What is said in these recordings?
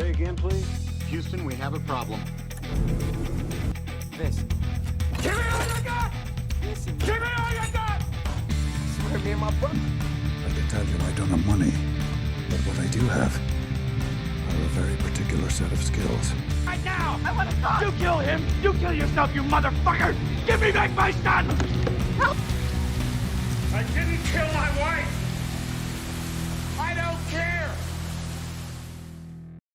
Say again, please. Houston, we have a problem. This. Give me all you got! Listen, Give me all you got! swear me and my brother. I can tell you I don't have money, but what I do have are a very particular set of skills. Right now! I want to talk! You kill him! You kill yourself, you motherfucker! Give me back my son! Help! I didn't kill my wife! I don't care!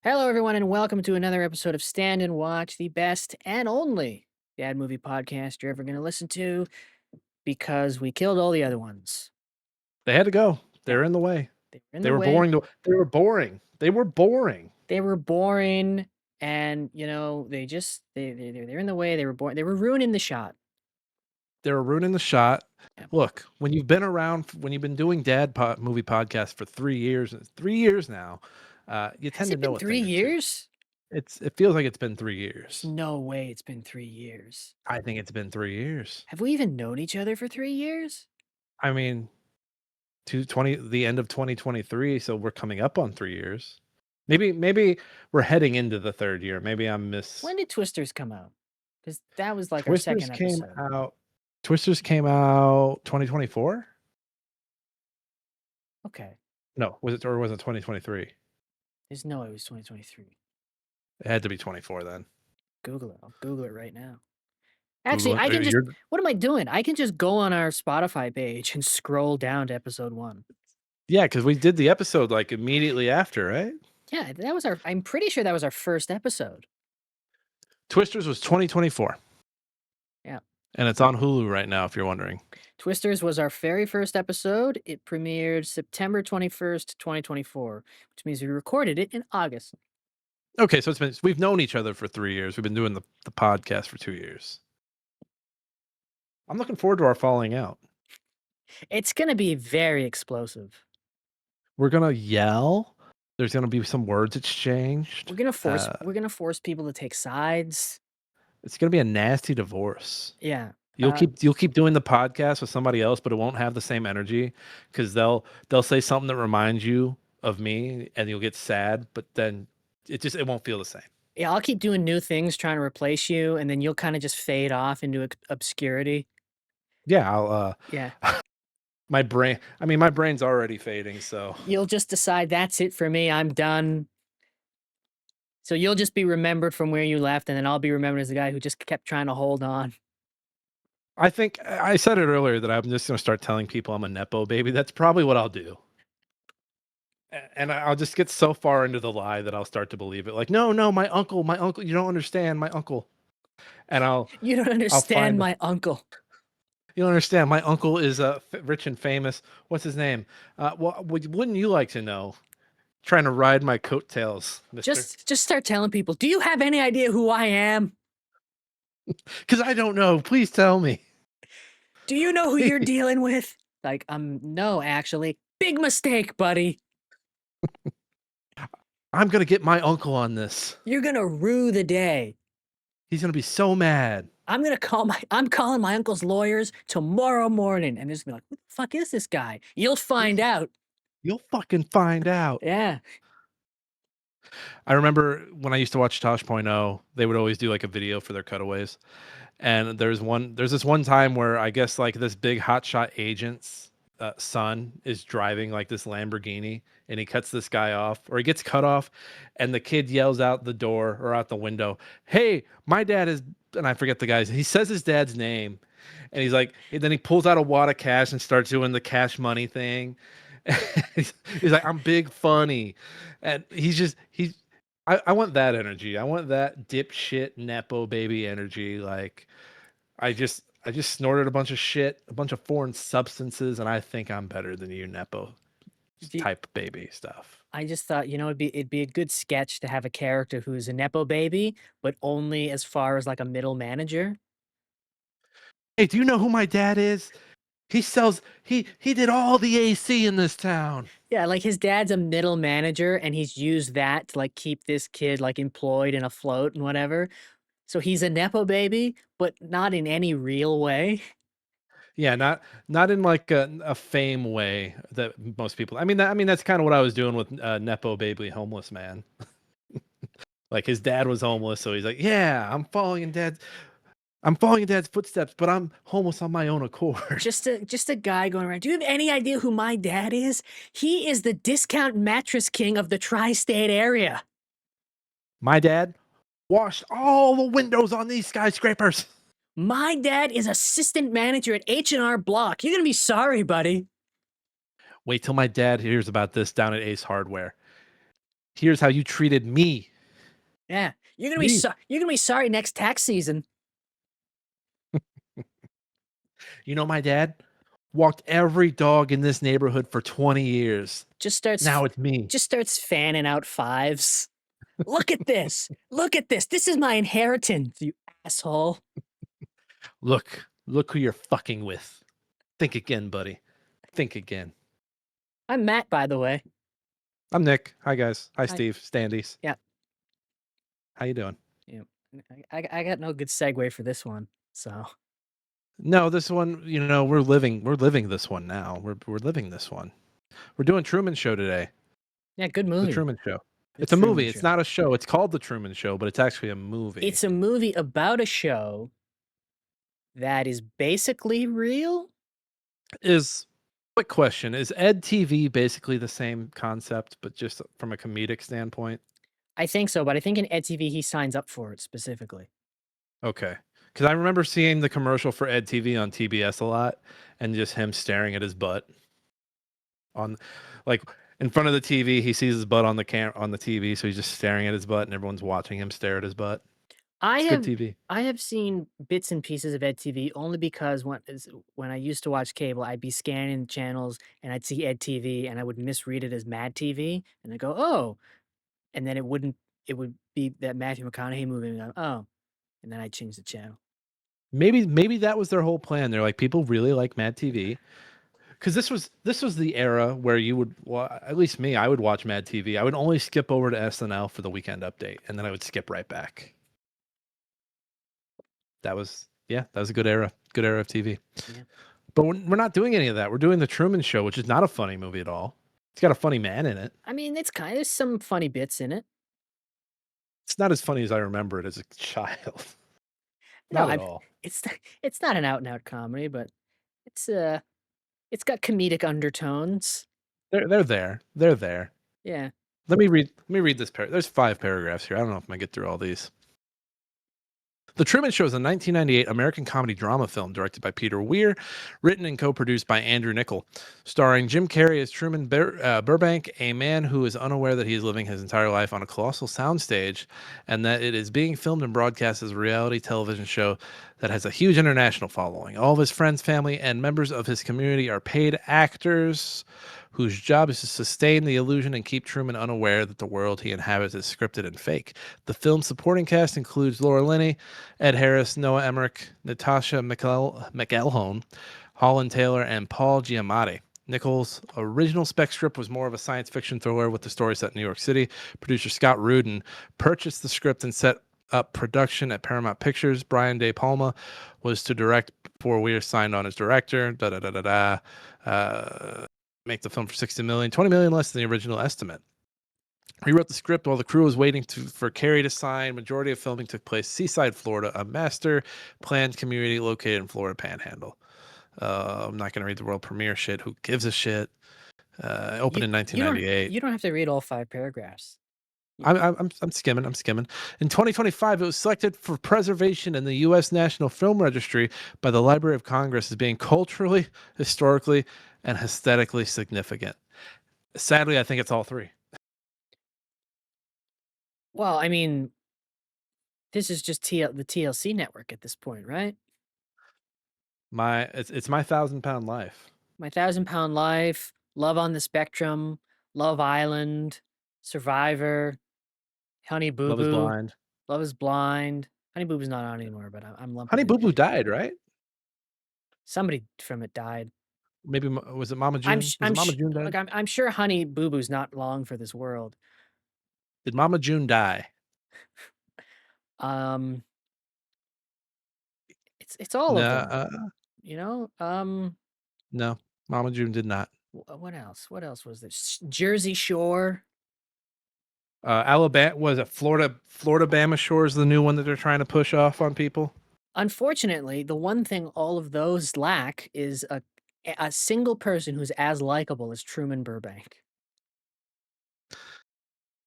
Hello, everyone, and welcome to another episode of Stand and Watch, the best and only dad movie podcast you're ever going to listen to, because we killed all the other ones. They had to go. They're in the way. They were Boring. They were boring. They were boring. They were boring, and they're in the way. They were boring. They were ruining the shot. They were ruining the shot. Yeah. Look, when you've been around, when you've been doing movie podcasts for 3 years now, you tend to know it been 3 years? It feels like it's been 3 years. There's no way it's been 3 years. I think it's been 3 years. Have we even known each other for 3 years? I mean, the end of 2023, so we're coming up on 3 years. Maybe we're heading into the third year. Maybe I'm When did Twisters come out? Because that was like Twisters our second episode. Twisters came out 2024? Okay. No, was it 2023? There's no way it was 2023. It had to be 24 then. Google it. I'll Google it right now. Actually, I can just... What am I doing? I can just go on our Spotify page and scroll down to episode 1. Yeah, because we did the episode like immediately after, right? Yeah, that was our... I'm pretty sure that was our first episode. Twisters was 2024. Yeah. And it's on Hulu right now, if you're wondering. Twisters was our very first episode. It premiered September 21st, 2024, which means we recorded it in August. Okay, so we've known each other for 3 years. We've been doing the podcast for 2 years. I'm looking forward to our falling out. It's going to be very explosive. We're going to yell. There's going to be some words exchanged. We're going to force people to take sides. It's going to be a nasty divorce. Yeah. You'll keep doing the podcast with somebody else, but it won't have the same energy because they'll say something that reminds you of me and you'll get sad, but then it won't feel the same. Yeah, I'll keep doing new things trying to replace you, and then you'll kind of just fade off into obscurity. Yeah, yeah. My brain's already fading, so you'll just decide that's it for me. I'm done. So you'll just be remembered from where you left, and then I'll be remembered as the guy who just kept trying to hold on. I think I said it earlier that I'm just going to start telling people I'm a Nepo baby. That's probably what I'll do. And I'll just get so far into the lie that I'll start to believe it. Like, no, my uncle, you don't understand, my uncle. And You don't understand my uncle. You don't understand. My uncle is rich and famous. What's his name? Well, wouldn't you like to know? Trying to ride my coattails, mister. Just start telling people, do you have any idea who I am? Because I don't know. Please tell me. Do you know who you're dealing with? Like, no, actually. Big mistake, buddy. I'm going to get my uncle on this. You're going to rue the day. He's going to be so mad. I'm calling my uncle's lawyers tomorrow morning. And they're just going to be like, what the fuck is this guy? You'll find out. You'll fucking find out. Yeah. I remember when I used to watch Tosh.0, they would always do like a video for their cutaways. And there's this one time where I guess like this big hotshot agent's son is driving like this Lamborghini and he cuts this guy off, or he gets cut off, and the kid yells out the door or out the window, "Hey, my dad is," and I forget the guy's, he says his dad's name, and he's like, and then he pulls out a wad of cash and starts doing the cash money thing. he's like, "I'm big funny," and I want that energy. I want that dipshit Nepo baby energy. Like, I just snorted a bunch of shit, a bunch of foreign substances, and I think I'm better than you, Nepo type baby stuff. I just thought, it'd be a good sketch to have a character who's a Nepo baby, but only as far as like a middle manager. Hey, do you know who my dad is? He did all the AC in this town. Yeah, like his dad's a middle manager, and he's used that to like keep this kid like employed and afloat and whatever. So he's a Nepo baby, but not in any real way. Yeah, not in like a fame way that most people. I mean that's kind of what I was doing with Nepo baby homeless man. Like his dad was homeless, so he's like, "Yeah, I'm following in dad's footsteps, but I'm homeless on my own accord." Just a guy going around. Do you have any idea who my dad is? He is the discount mattress king of the tri-state area. My dad washed all the windows on these skyscrapers. My dad is assistant manager at H&R Block. You're gonna be sorry, buddy. Wait till my dad hears about this down at Ace Hardware. Here's how you treated me. Yeah, Me. you're gonna be sorry next tax season. You know, my dad walked every dog in this neighborhood for 20 years. Just starts Now it's me. just starts fanning out fives. Look at this. Look at this. This is my inheritance, you asshole. Look who you're fucking with. Think again, buddy. Think again. I'm Matt, by the way. I'm Nick. Hi, guys. Hi, Hi. Steve. Standies. Yeah. How you doing? Yeah. I got no good segue for this one. So No, this one, you know, we're living this one now. We're living this one. We're doing Truman Show today. yeah, good The movie. Truman Show. The It's a Truman movie. It's Show. not a show. It's called The Truman Show, but it's actually a movie. It's a movie about a show that is basically real. Quick question. Is Ed TV basically the same concept, but just from a comedic standpoint? I think so, but I think in EdTV he signs up for it specifically. Okay. Because I remember seeing the commercial for Ed TV on TBS a lot, and just him staring at his butt on, like, in front of the TV. He sees his butt on the on the TV, so he's just staring at his butt, and everyone's watching him stare at his butt. It's good TV. I have seen bits and pieces of EdTV only because when I used to watch cable, I'd be scanning channels and I'd see EdTV and I would misread it as Mad TV and I go, oh, and then it would be that Matthew McConaughey movie and I go, oh, and then I'd change the channel. Maybe that was their whole plan. They're like, people really like Mad TV. Because this was the era where you would, well, at least me, I would watch Mad TV. I would only skip over to SNL for the weekend update, and then I would skip right back. That was a good era of TV. Yeah. But we're not doing any of that. We're doing The Truman Show, which is not a funny movie at all. It's got a funny man in it. I mean, there's some funny bits in it. It's not as funny as I remember it as a child. No, Not at all. It's not an out and out comedy, but it's got comedic undertones. They're there. They're there. Yeah. Let me read this There's 5 paragraphs here. I don't know if I'm gonna get through all these. The Truman Show is a 1998 American comedy drama film directed by Peter Weir, written and co-produced by Andrew Niccol, starring Jim Carrey as Truman Burbank, a man who is unaware that he is living his entire life on a colossal soundstage, and that it is being filmed and broadcast as a reality television show that has a huge international following. All of his friends, family, and members of his community are paid actors whose job is to sustain the illusion and keep Truman unaware that the world he inhabits is scripted and fake. The film's supporting cast includes Laura Linney, Ed Harris, Noah Emmerich, Natasha McElhone, Holland Taylor, and Paul Giamatti. Nichols' original spec script was more of a science fiction thriller with the story set in New York City. Producer Scott Rudin purchased the script and set up production at Paramount Pictures. Brian De Palma was to direct before Weir signed on as director. Make the film for $60 million, $20 million less than the original estimate. He wrote the script while the crew was waiting for Carrey to sign. Majority of filming took place Seaside, Florida, a master planned community located in Florida Panhandle. I'm not going to read the world premiere shit. Who gives a shit? Opened in 1998. You don't have to read all 5 paragraphs. I'm skimming. In 2025, it was selected for preservation in the U.S. National Film Registry by the Library of Congress as being culturally, historically, and aesthetically significant. Sadly, I think it's all 3. Well, I mean, this is just the TLC network at this point, right? It's my 1,000-pound life. My 1,000-Pound Life, Love on the Spectrum, Love Island, Survivor, Honey Boo Love is Boo, Blind. Love is Blind. Honey Boo Boo's not on anymore, but I'm lumping. Honey it. Boo Boo died, right? Somebody from it died. Maybe was it Mama June? Mama June died? Look, I'm sure Honey Boo Boo's not long for this world. Did Mama June die? It's all of No, them. You know. no, Mama June did not. What else? What else was there? Jersey Shore. Alabama was it Florida Bama Shore is the new one that they're trying to push off on people. Unfortunately, the one thing all of those lack is a single person who's as likable as Truman Burbank.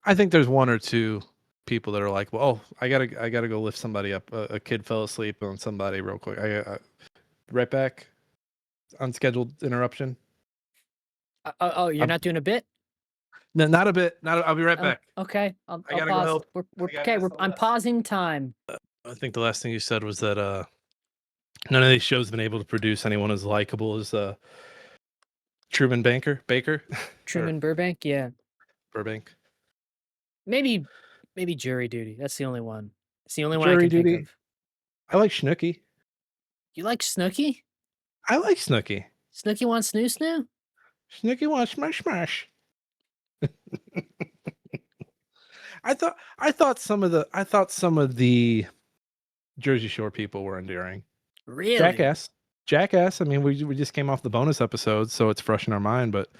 I think there's one or two people that are like, well, oh, I gotta go lift somebody up. A kid fell asleep on somebody real quick. Right back. Unscheduled interruption. You're not doing a bit? No, not a bit. I'll be right back. Okay, I'll I gotta pause. go help. I'm pausing time. I think the last thing you said was that none of these shows have been able to produce anyone as likable as Truman Baker. Truman Burbank, yeah. Burbank. Maybe Jury Duty. That's the only one. It's the only one I Jury can Duty. think of. I like Snooki. You like Snooki? I like Snooki. Snooki wants snoo? Snooki wants smash. I thought some of the Jersey Shore people were endearing. Really? Jackass. I mean, we just came off the bonus episode, so it's fresh in our mind, but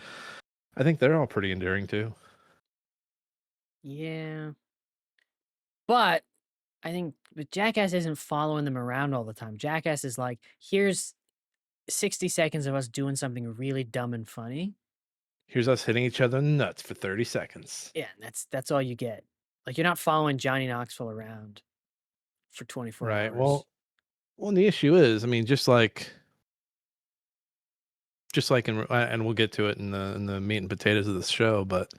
I think they're all pretty endearing too. Yeah. But I think Jackass isn't following them around all the time. Jackass is like, here's 60 seconds of us doing something really dumb and funny. Here's us hitting each other in the nuts for 30 seconds. Yeah, that's all you get. Like, you're not following Johnny Knoxville around for 24 Right. hours. Well, the issue is, I mean, just like in, and we'll get to it in the meat and potatoes of this show, but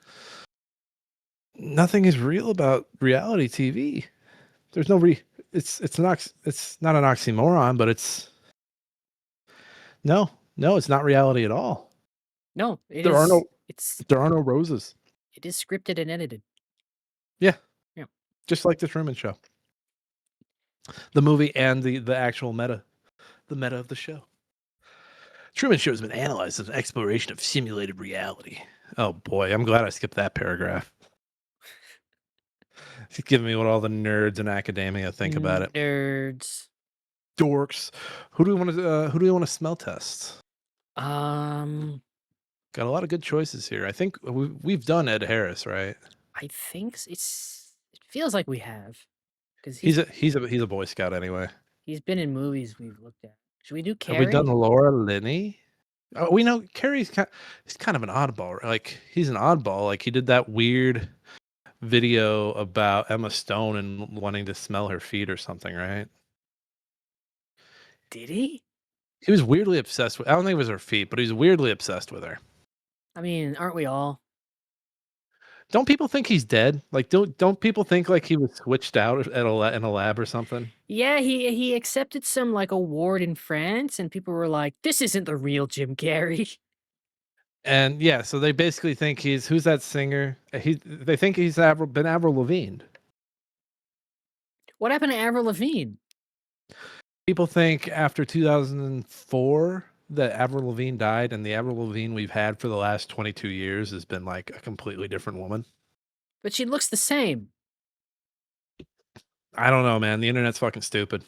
nothing is real about reality TV. There's no it's not an oxymoron, but it's not reality at all. No, There are no roses. It is scripted and edited. Yeah. Yeah. Just like the Truman Show. The movie and the actual meta of the show. Truman Show has been analyzed as an exploration of simulated reality. Oh boy, I'm glad I skipped that paragraph. It's giving me what all the nerds in academia think about it. Nerds. Dorks. Who do we want to smell test? Got a lot of good choices here. I think we've done Ed Harris, right? I think it feels like we have, because he's a Boy Scout anyway. He's been in movies we've looked at. Should we do Carrey? Have we done Laura Linney? Oh, we know Carrey's he's kind of an oddball. Like, he's an oddball. Like, he did that weird video about Emma Stone and wanting to smell her feet or something, right? Did he? He was weirdly obsessed with. I don't think it was her feet, but he was weirdly obsessed with her. I mean, aren't we all? Don't people think he's dead? Like, don't people think like he was switched out in a lab or something? Yeah, he accepted some like award in France, and people were like, "This isn't the real Jim Carrey." And yeah, so they basically think who's that singer? They think he's been Avril Lavigne. What happened to Avril Lavigne? People think after 2004 that Avril Lavigne died, and the Avril Lavigne we've had for the last 22 years has been like a completely different woman. But she looks the same. I don't know, man. The internet's fucking stupid.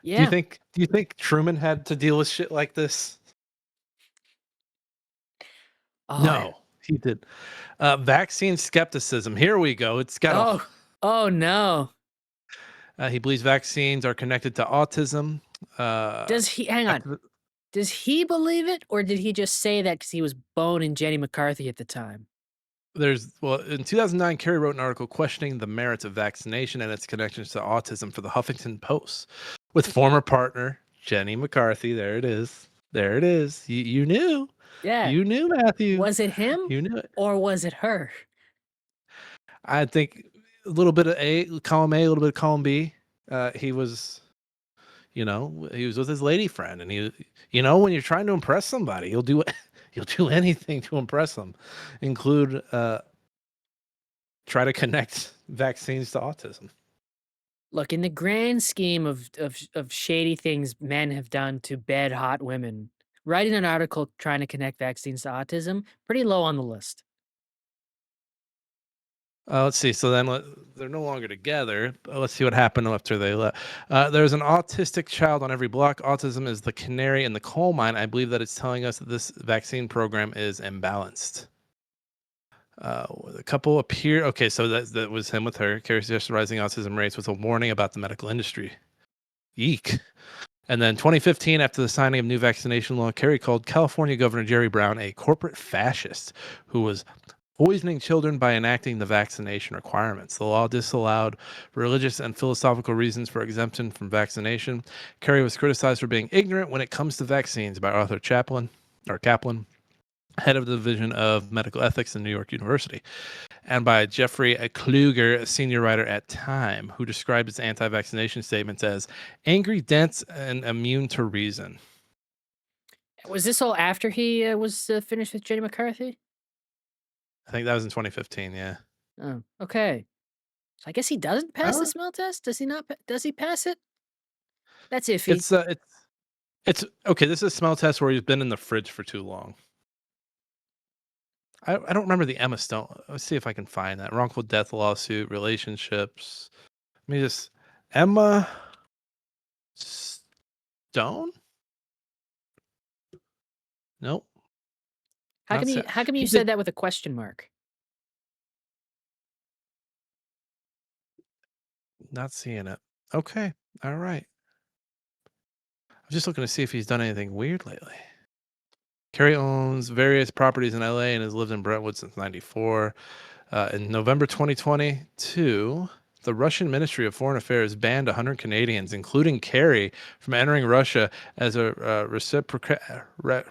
Yeah. Do you think Truman had to deal with shit like this? Oh, no, he did. Vaccine skepticism. Here we go. It's got Oh no. He believes vaccines are connected to autism. Does he hang on? Does he believe it, or did he just say that because he was boning Jenny McCarthy at the time? In 2009, Carrey wrote an article questioning the merits of vaccination and its connections to autism for the Huffington Post with former partner Jenny McCarthy. There it is. You knew. Yeah. You knew, Matthew. Was it him? You knew it. Or was it her? I think a little bit of column A, a little bit of column B. He was with his lady friend, and when you're trying to impress somebody, you'll do anything to impress them, include try to connect vaccines to autism. Look, in the grand scheme of shady things men have done to bed hot women, writing an article trying to connect vaccines to autism, pretty low on the list. Let's see. So then they're no longer together. Let's see what happened after they left. There's an autistic child on every block. Autism is the canary in the coal mine. I believe that it's telling us that this vaccine program is imbalanced. The couple appear. Okay, so that was him with her. Carrie suggested rising autism rates with a warning about the medical industry. Eek. And then 2015, after the signing of new vaccination law, Kerry called California Governor Jerry Brown a corporate fascist who was poisoning children by enacting the vaccination requirements. The law disallowed religious and philosophical reasons for exemption from vaccination. Kerry was criticized for being ignorant when it comes to vaccines by Arthur Kaplan, head of the Division of Medical Ethics in New York University, and by Jeffrey Kluger, a senior writer at Time, who described its anti-vaccination statements as angry, dense, and immune to reason. Was this all after he was finished with Jenny McCarthy? I think that was in 2015. Yeah. Oh, okay. So I guess he doesn't pass the smell test. Does he not? Does he pass it? That's iffy. It's okay. This is a smell test where he's been in the fridge for too long. I don't remember the Emma Stone. Let's see if I can find that wrongful death lawsuit, relationships. Let me just Emma Stone. Nope. How not come you? sa- How come He you did said that with a question mark? not seeing it. Okay. All right. I'm just looking to see if he's done anything weird lately. Kerry owns various properties in LA and has lived in Brentwood since '94. In November 2022, the Russian Ministry of Foreign Affairs banned 100 Canadians, including Kerry, from entering Russia as a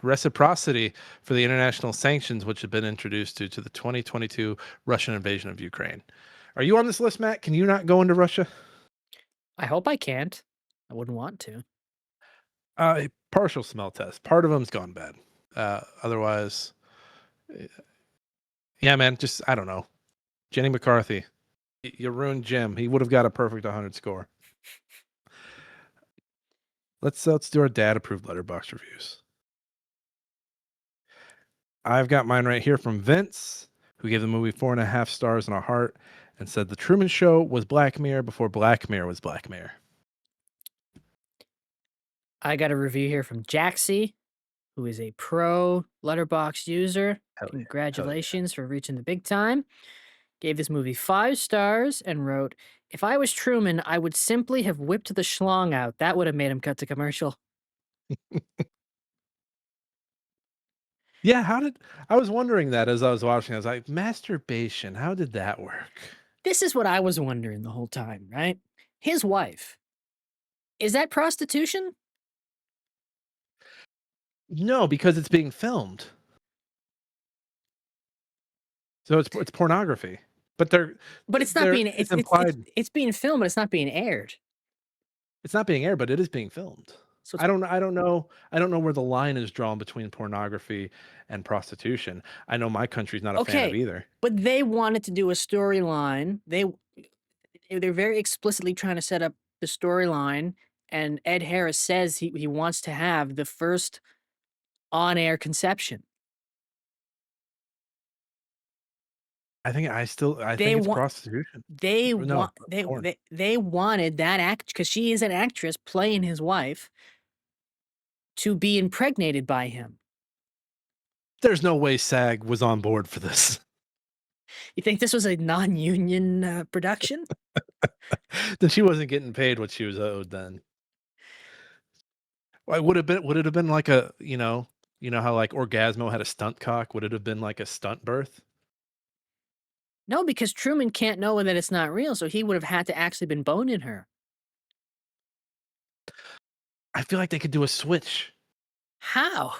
reciprocity for the international sanctions which had been introduced due to the 2022 Russian invasion of Ukraine. Are you on this list, Matt? Can you not go into Russia? I hope I can't. I wouldn't want to. A partial smell test. Part of them's gone bad. Otherwise, yeah, man. Just I don't know. Jenny McCarthy, you ruined Jim. He would have got a perfect 100 score. Let's do our dad approved letterbox reviews. I've got mine right here from Vince, who gave the movie 4.5 stars and a heart, and said the Truman Show was Black Mirror before Black Mirror was Black Mirror. I got a review here from Jaxie, who is a pro letterbox user. Hell yeah. Congratulations for reaching the big time. Gave this movie 5 stars and wrote, "If I was Truman, I would simply have whipped the schlong out. That would have made him cut to commercial." Yeah, I was wondering that as I was watching. I was like, masturbation, how did that work? This is what I was wondering the whole time, right? His wife. Is that prostitution? No, because it's being filmed. So it's pornography. But But it's not being it's implied. it's being filmed, but it's not being aired. It's not being aired, but it is being filmed. So I don't know where the line is drawn between pornography and prostitution. I know my country's not a fan of either. But they wanted to do a storyline. They're very explicitly trying to set up the storyline, and Ed Harris says he wants to have the first on-air conception. I think They it's want prostitution. they No, want porn. they wanted that act because she is an actress playing his wife to be impregnated by him. There's no way SAG was on board for this. You think this was a non-union production? Then she wasn't getting paid what she was owed then. Why would it have been like a, you know how like Orgasmo had a stunt cock? Would it have been like a stunt birth? No, because Truman can't know that it's not real, so he would have had to actually been boning her. I feel like they could do a switch. How?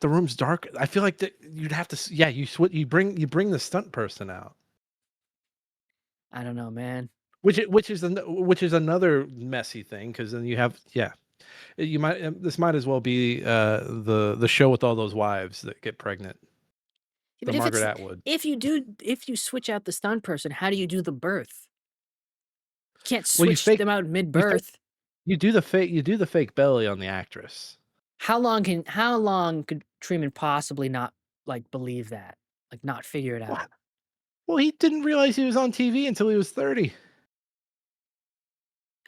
The room's dark. I feel like that you'd have to. Yeah, you bring the stunt person out, I don't know, man. which is another messy thing because then you have you might this might as well be the show with all those wives that get pregnant. Yeah, The but Margaret Atwood. if you switch out the stunt person, how do you do the birth? You can't Well, you switch them out mid-birth. You do the fake belly on the actress. How long could Truman possibly not like believe that? Like not figure it out? What? Well, he didn't realize he was on TV until he was 30.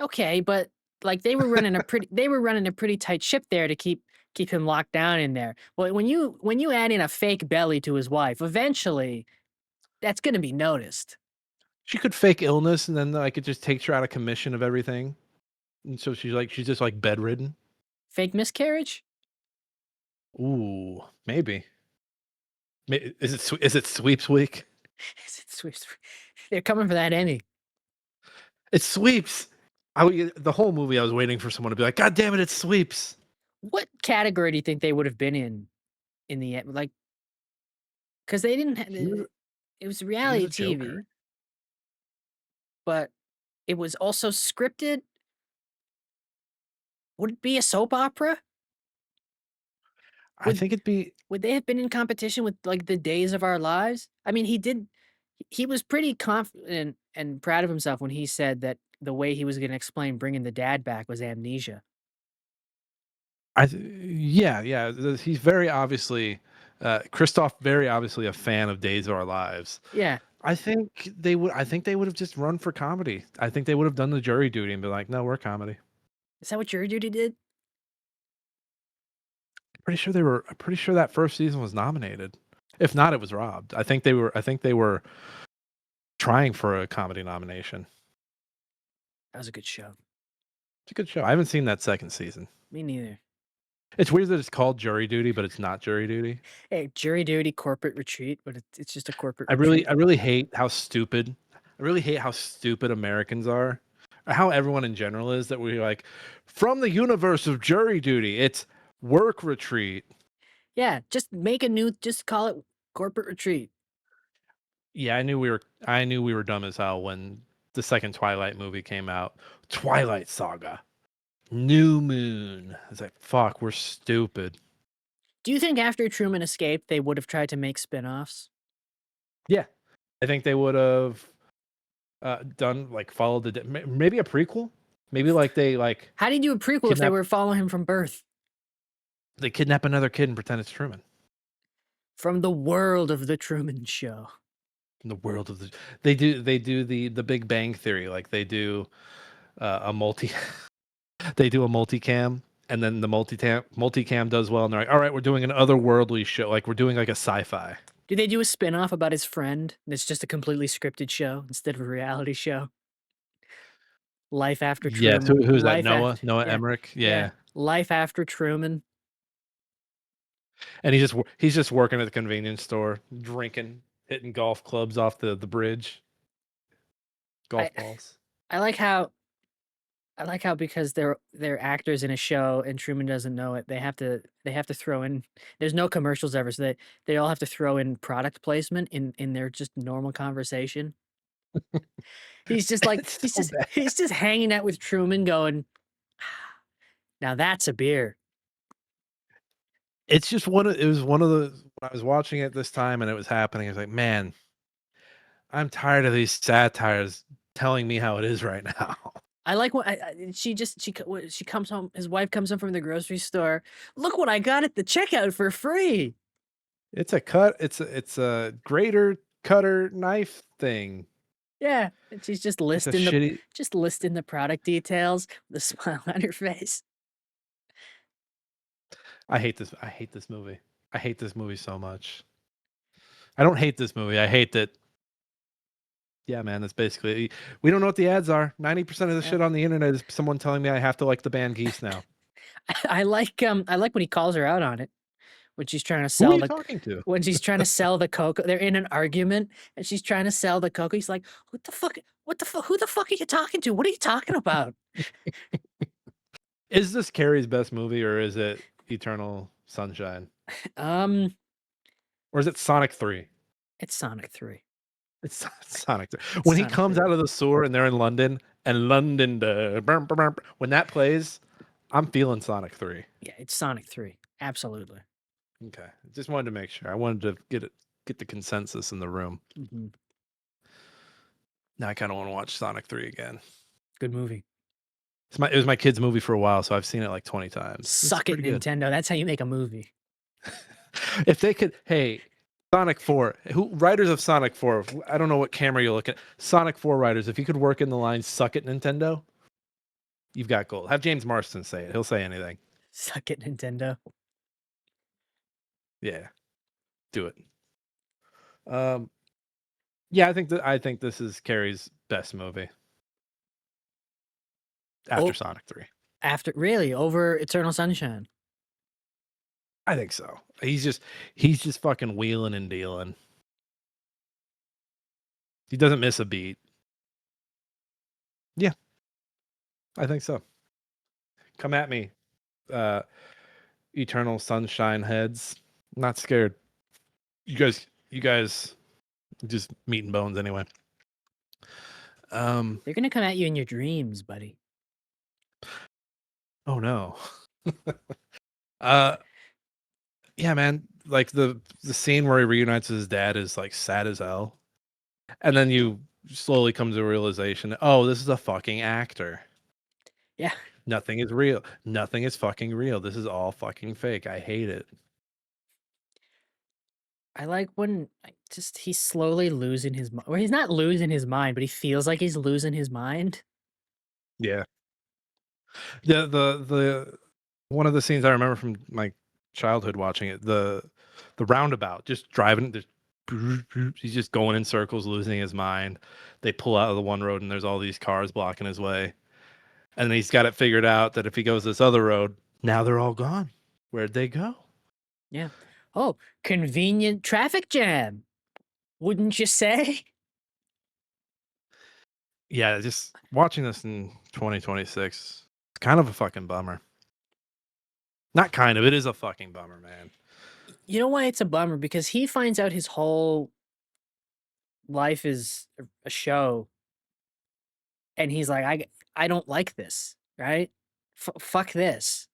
Okay, but like they were running a pretty tight ship there to keep him locked down in there. Well, when you add in a fake belly to his wife, eventually that's gonna be noticed. She could fake illness, and then, like, it just takes her out of commission of everything, and so she's just, like, bedridden. Fake miscarriage? Ooh, maybe. Is it sweeps week? Is it they're coming for that Emmy. It's sweeps. The whole movie, I was waiting for someone to be like, "God damn it, it's sweeps." What category do you think they would have been in the end? Like, because they didn't ha He was it was he was reality a joker. TV, but it was also scripted. Would it be a soap opera? I Would think it'd be would they have been in competition with, like, The Days of Our Lives? I mean, he was pretty confident and proud of himself when he said that the way he was gonna explain bringing the dad back was amnesia. I th yeah, yeah, he's very obviously, Christoph very obviously a fan of Days of Our Lives. Yeah. I think they would've just run for comedy. I think they would've done the jury duty and be like, "No, we're comedy." Is that what Jury Duty did? I'm pretty sure that first season was nominated. If not, it was robbed. I think they were trying for a comedy nomination. That was a good show. It's a good show. I haven't seen that second season. Me neither. It's weird that it's called Jury Duty, but it's not Jury Duty. Hey, Jury Duty, corporate retreat, but it's just a corporate retreat. I really hate how stupid Americans are, or how everyone in general is, that we're like, from the universe of Jury Duty, it's work retreat. Yeah, just call it corporate retreat. Yeah, I knew we were dumb as hell when the second Twilight movie came out. Twilight Saga. New Moon. I was like, fuck, we're stupid. Do you think after Truman escaped, they would have tried to make spin-offs? Yeah. I think they would have done like followed maybe a prequel? Maybe like How do you do a prequel if they kidnap were following him from birth? they kidnap another kid and pretend it's Truman. From the world of the Truman Show. In the world of the they do the Big Bang Theory, like they do a multi they do a multicam, and then the multicam does well, and they're like, all right, we're doing an otherworldly show, like we're doing like a sci-fi. Do they do a spin-off about his friend? And it's just a completely scripted show instead of a reality show? Life After Yes, Truman. who's that? Noah Yeah, Emmerich. yeah. Yeah, Life After Truman. and he's just working at the convenience store, drinking, hitting golf clubs off the bridge, I golf balls. I like how because they're actors in a show and Truman doesn't know it, they have to throw in there's no commercials ever, so they all have to throw in product placement in their just normal conversation. He's just like It's so bad. he's just hanging out with Truman going, "Now that's a beer." It's just one of it was one of the when I was watching it this time and it was happening, I was like, man, I'm tired of these satires telling me how it is right now. I like what she comes home his wife comes home from the grocery store, "Look what I got at the checkout for free." It's a grater cutter knife thing. Yeah, and she's It's a shitty just listing the product details with a smile on her face. I hate this movie. I hate this movie so much. I don't hate this movie. I hate that yeah, man, that's basically we don't know what the ads are. 90% of the Yeah. shit on the internet is someone telling me I have to like the band Geese now. I like when he calls her out on it, when she's trying to Who are sell you the talking to? when she's trying to sell the cocoa. They're in an argument, and she's trying to sell the cocoa. He's like, what the fuck? Who the fuck are you talking to? What are you talking about?" Is this Carrey's best movie or is it Eternal Sunshine? Um, Or is it Sonic 3? it's Sonic 3. It's Sonic 3. It's When he Sonic comes 3. out of the sewer and they're in London and London when that plays, I'm feeling Sonic 3. Yeah, it's Sonic 3. Absolutely. Okay. Just wanted to make sure. I wanted to get the consensus in the room. Mhm. Now I kind of want to watch Sonic 3 again. Good movie. It was my kid's movie for a while, so I've seen it like 20 times. It's Suck it, pretty good. Nintendo. That's how you make a movie. If they could, hey, Sonic 4, writers of Sonic 4, I don't know what camera you're looking at. Sonic 4 writers, if you could work in the line, suck it, Nintendo, you've got gold. Have James Marston say it. He'll say anything. Suck it, Nintendo. Yeah. Do it. Um, Yeah, I think this is Carrey's best movie after Oh, Sonic 3. after really over Eternal Sunshine. I think so. He's just fucking wheeling and dealing. He doesn't miss a beat. Yeah, I think so. Come at me, uh, Eternal Sunshine heads. I'm not scared. You guys, just meat and bones anyway. They're gonna come at you in your dreams, buddy. Oh no. uh, yeah, man. Like the scene where he reunites with his dad is like sad as hell, and then you slowly come to a realization. Oh, this is a fucking actor. Yeah. Nothing is real. Nothing is fucking real. This is all fucking fake. I hate it. I like when just he's slowly losing his mind. Or he's not losing his mind, but he feels like he's losing his mind. Yeah. The one of the scenes I remember from my childhood watching it, the roundabout, just driving, he's just going in circles, losing his mind. They pull out of the one road and there's all these cars blocking his way. And then he's got it figured out that if he goes this other road, now they're all gone. Where'd they go? Yeah. Oh, convenient traffic jam. Wouldn't you say? Yeah, just watching this in 2026, it's kind of a fucking bummer. Not kind of, it is a fucking bummer, man. You know why it's a bummer? Because he finds out his whole life is a show, and he's like, I don't like this, right? Fuck this.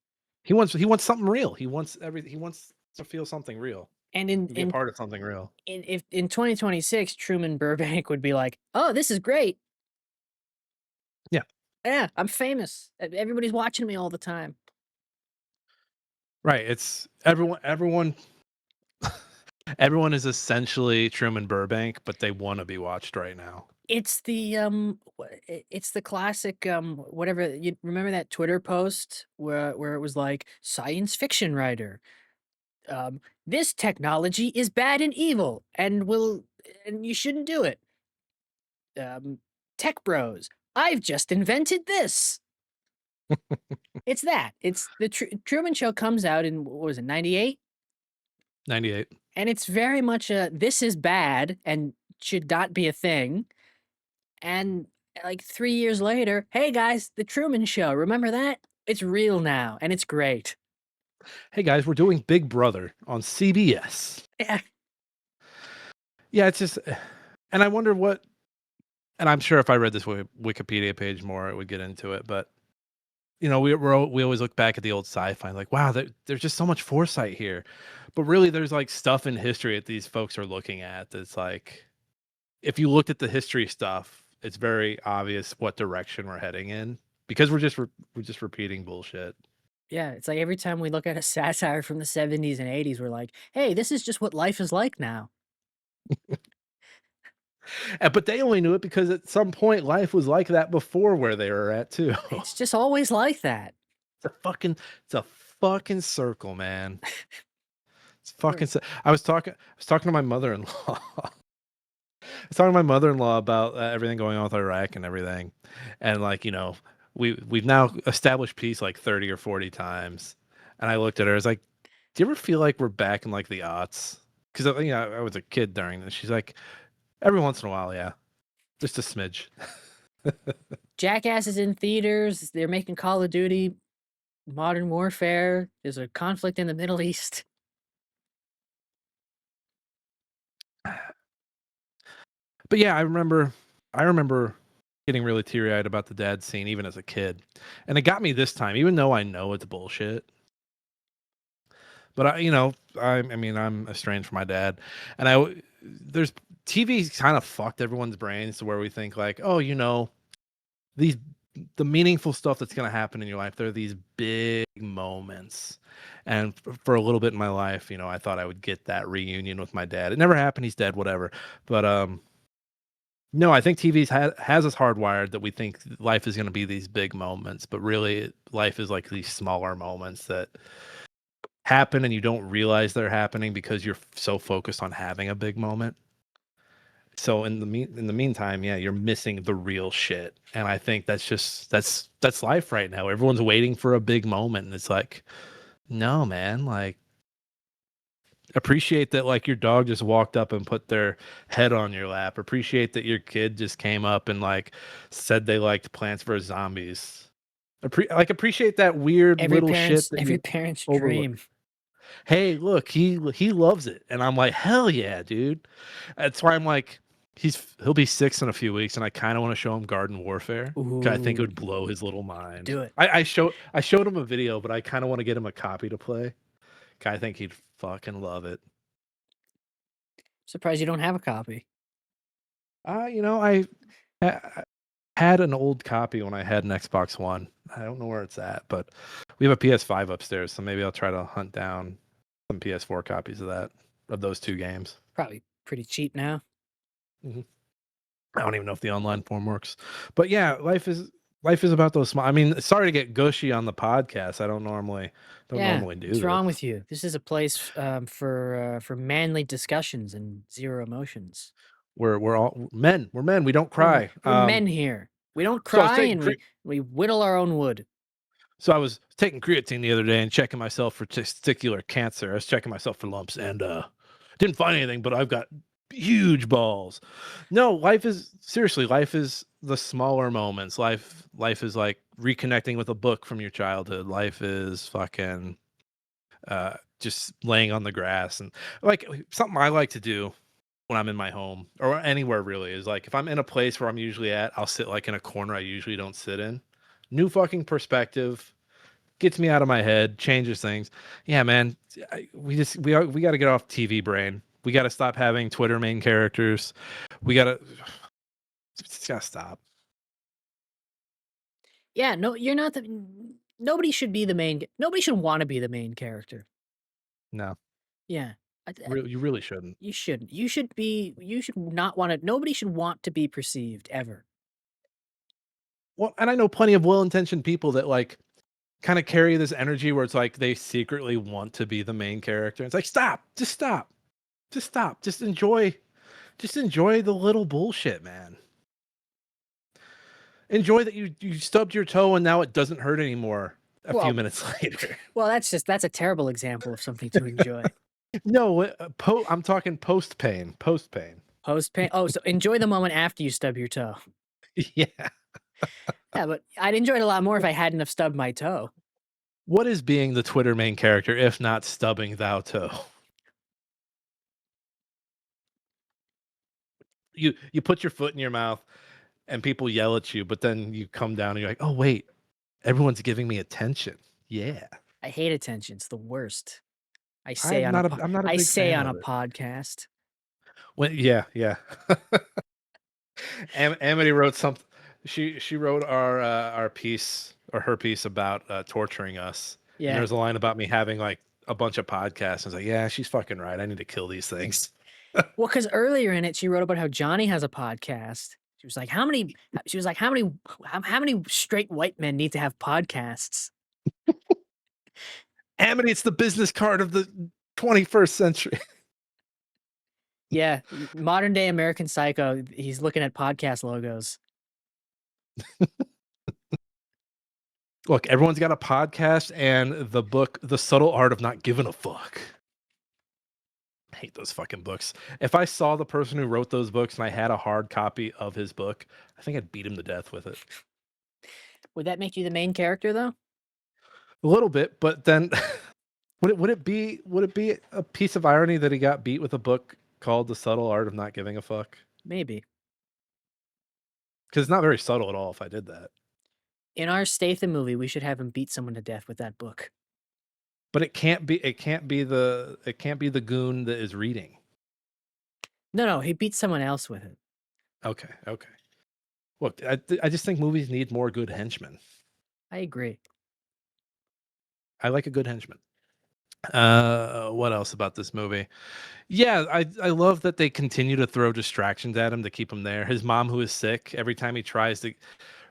He wants something real. He wants to feel something real. And Be a part of something real. if in 2026, Truman Burbank would be like, "Oh, this is great. Yeah. Yeah, I'm famous. Everybody's watching me all the time." Right. It's everyone everyone is essentially Truman Burbank, but they want to be watched right now. It's the it's the classic whatever. You remember that Twitter post where it was like science fiction writer. This technology is bad and evil and you shouldn't do it. Tech bros. I've just invented this. It's that. It's the Truman Show comes out in what was it, 98? 98. And it's very much a this is bad and should not be a thing. And like 3 years later, hey guys, the Truman Show. Remember that? It's real now and it's great. Hey guys, we're doing Big Brother on CBS. Yeah. Yeah, it's just, and I wonder what, and I'm sure if I read this Wikipedia page more, it would get into it. But you know, we always look back at the old sci-fi, like, wow, there's just so much foresight here. But really, there's like stuff in history that these folks are looking at that's like, if you looked at the history stuff, it's very obvious what direction we're heading in because we're just repeating bullshit. Yeah, it's like every time we look at a satire from the 70s and 80s, we're like, hey, this is just what life is like now. But they only knew it because at some point life was like that before where they were at too. It's just always like that. It's a fucking circle, man. It's fucking. I was talking to my mother-in-law. I was talking to my mother-in-law about everything going on with Iraq and everything, and like, you know, we've now established peace like 30 or 40 times, and I looked at her. I was like, "Do you ever feel like we're back in like the aughts?" Because you know, I was a kid during this. She's like, "Every once in a while, yeah, just a smidge." Jackass is in theaters. They're making Call of Duty, Modern Warfare. There's a conflict in the Middle East. But yeah, I remember getting really teary-eyed about the dad scene even as a kid. And it got me this time, even though I know it's bullshit. But I mean, I'm estranged from my dad, and there's TV kind of fucked everyone's brains to where we think like, oh, you know, the meaningful stuff that's going to happen in your life, there are these big moments. And for a little bit in my life, you know, I thought I would get that reunion with my dad. It never happened. He's dead, whatever. But no, I think TV has us hardwired that we think life is going to be these big moments, but really life is like these smaller moments that happen and you don't realize they're happening because you're so focused on having a big moment. So in the meantime, yeah, you're missing the real shit. And I think that's life right now. Everyone's waiting for a big moment, and it's like, no, man, like appreciate that like your dog just walked up and put their head on your lap. Appreciate that your kid just came up and like said they liked Plants vs Zombies. Appreciate that weird little shit that Every you parent's overlook. dream. Hey, look, he loves it. And I'm like, hell yeah, dude. That's why I'm like, he'll be 6 in a few weeks, and I kind of want to show him Garden Warfare. 'Cause I think it Ooh, would blow his little mind. do it. I showed him a video, but I kind of want to get him a copy to play. 'Cause I think he'd fucking love it. Surprised you don't have a copy. I had an old copy when I had an Xbox One. I don't know where it's at, but we have a PS5 upstairs, so maybe I'll try to hunt down some PS4 copies of those 2 games. Probably pretty cheap now. Mhm. I don't even know if the online form works. But yeah, life is about those small. I mean, sorry to get gushy on the podcast. I don't normally Yeah, do what's wrong this. with you? This is a place for manly discussions and zero emotions. We're all men. We're men. We don't cry. We're men here. We don't So I was cry taking and we whittle our own wood. So I was taking creatine the other day and checking myself for testicular cancer. I was checking myself for lumps and didn't find anything, but I've got huge balls. No, life is the smaller moments. Life is like reconnecting with a book from your childhood. Life is fucking just laying on the grass, and like something I like to do when I'm in my home or anywhere really is like if I'm in a place where I'm usually at, I'll sit like in a corner I usually don't sit in. New fucking perspective, gets me out of my head, changes things. Yeah, man, we got to get off TV brain. We got to stop having Twitter main characters. We got to It's got to stop. Yeah, no, you're not the. Nobody should be the main. Nobody should want to be the main character. No, Yeah, you really shouldn't. you shouldn't. You should be. You should not want to. Nobody should want to be perceived ever. Well, and I know plenty of well-intentioned people that like kind of carry this energy where it's like they secretly want to be the main character. It's like stop, just stop, just stop, just enjoy the little bullshit, man. Enjoy that you stubbed your toe and now it doesn't hurt anymore a few Well, minutes later. well, that's a terrible example of something to enjoy. No, I'm talking post pain. Post pain. Post pain. Oh, so enjoy the moment after you stub your toe. Yeah. Yeah, but I'd enjoy it a lot more if I hadn't have stubbed my toe. What is being the Twitter main character if not stubbing thou toe? You put your foot in your mouth and people yell at you, but then you come down and you're like, oh wait, everyone's giving me attention. Yeah. I hate attention. It's the worst. I say I'm on a not a I'm not a I big say fan on of a it. podcast. Yeah. Amity wrote something. She wrote our piece or her piece about torturing us. And Yeah. there's a line about me having like a bunch of podcasts. I was like, yeah, she's fucking right. I need to kill these things. Well, because earlier in it, she wrote about how Johnny has a podcast. She was like, "How many?" She was like, how many straight white men need to have podcasts?" Amity, it's the business card of the 21st century. Yeah, modern day American Psycho. He's looking at podcast logos. Look, everyone's got a podcast and the book, The Subtle Art of Not Giving a Fuck. I hate those fucking books. If I saw the person who wrote those books and I had a hard copy of his book, I think I'd beat him to death with it. Would that make you the main character, though? A little bit, but then would it be a piece of irony that he got beat with a book called The Subtle Art of Not Giving a Fuck? Maybe. Because it's not very subtle at all if I did that. In our Statham movie, we should have him beat someone to death with that book. But it can't be the goon that is reading. No, he beats someone else with it. Okay. Look, I just think movies need more good henchmen. I agree. I like a good henchman. What else about this movie? Yeah, I love that they continue to throw distractions at him to keep him there. His mom, who is sick, every time he tries to,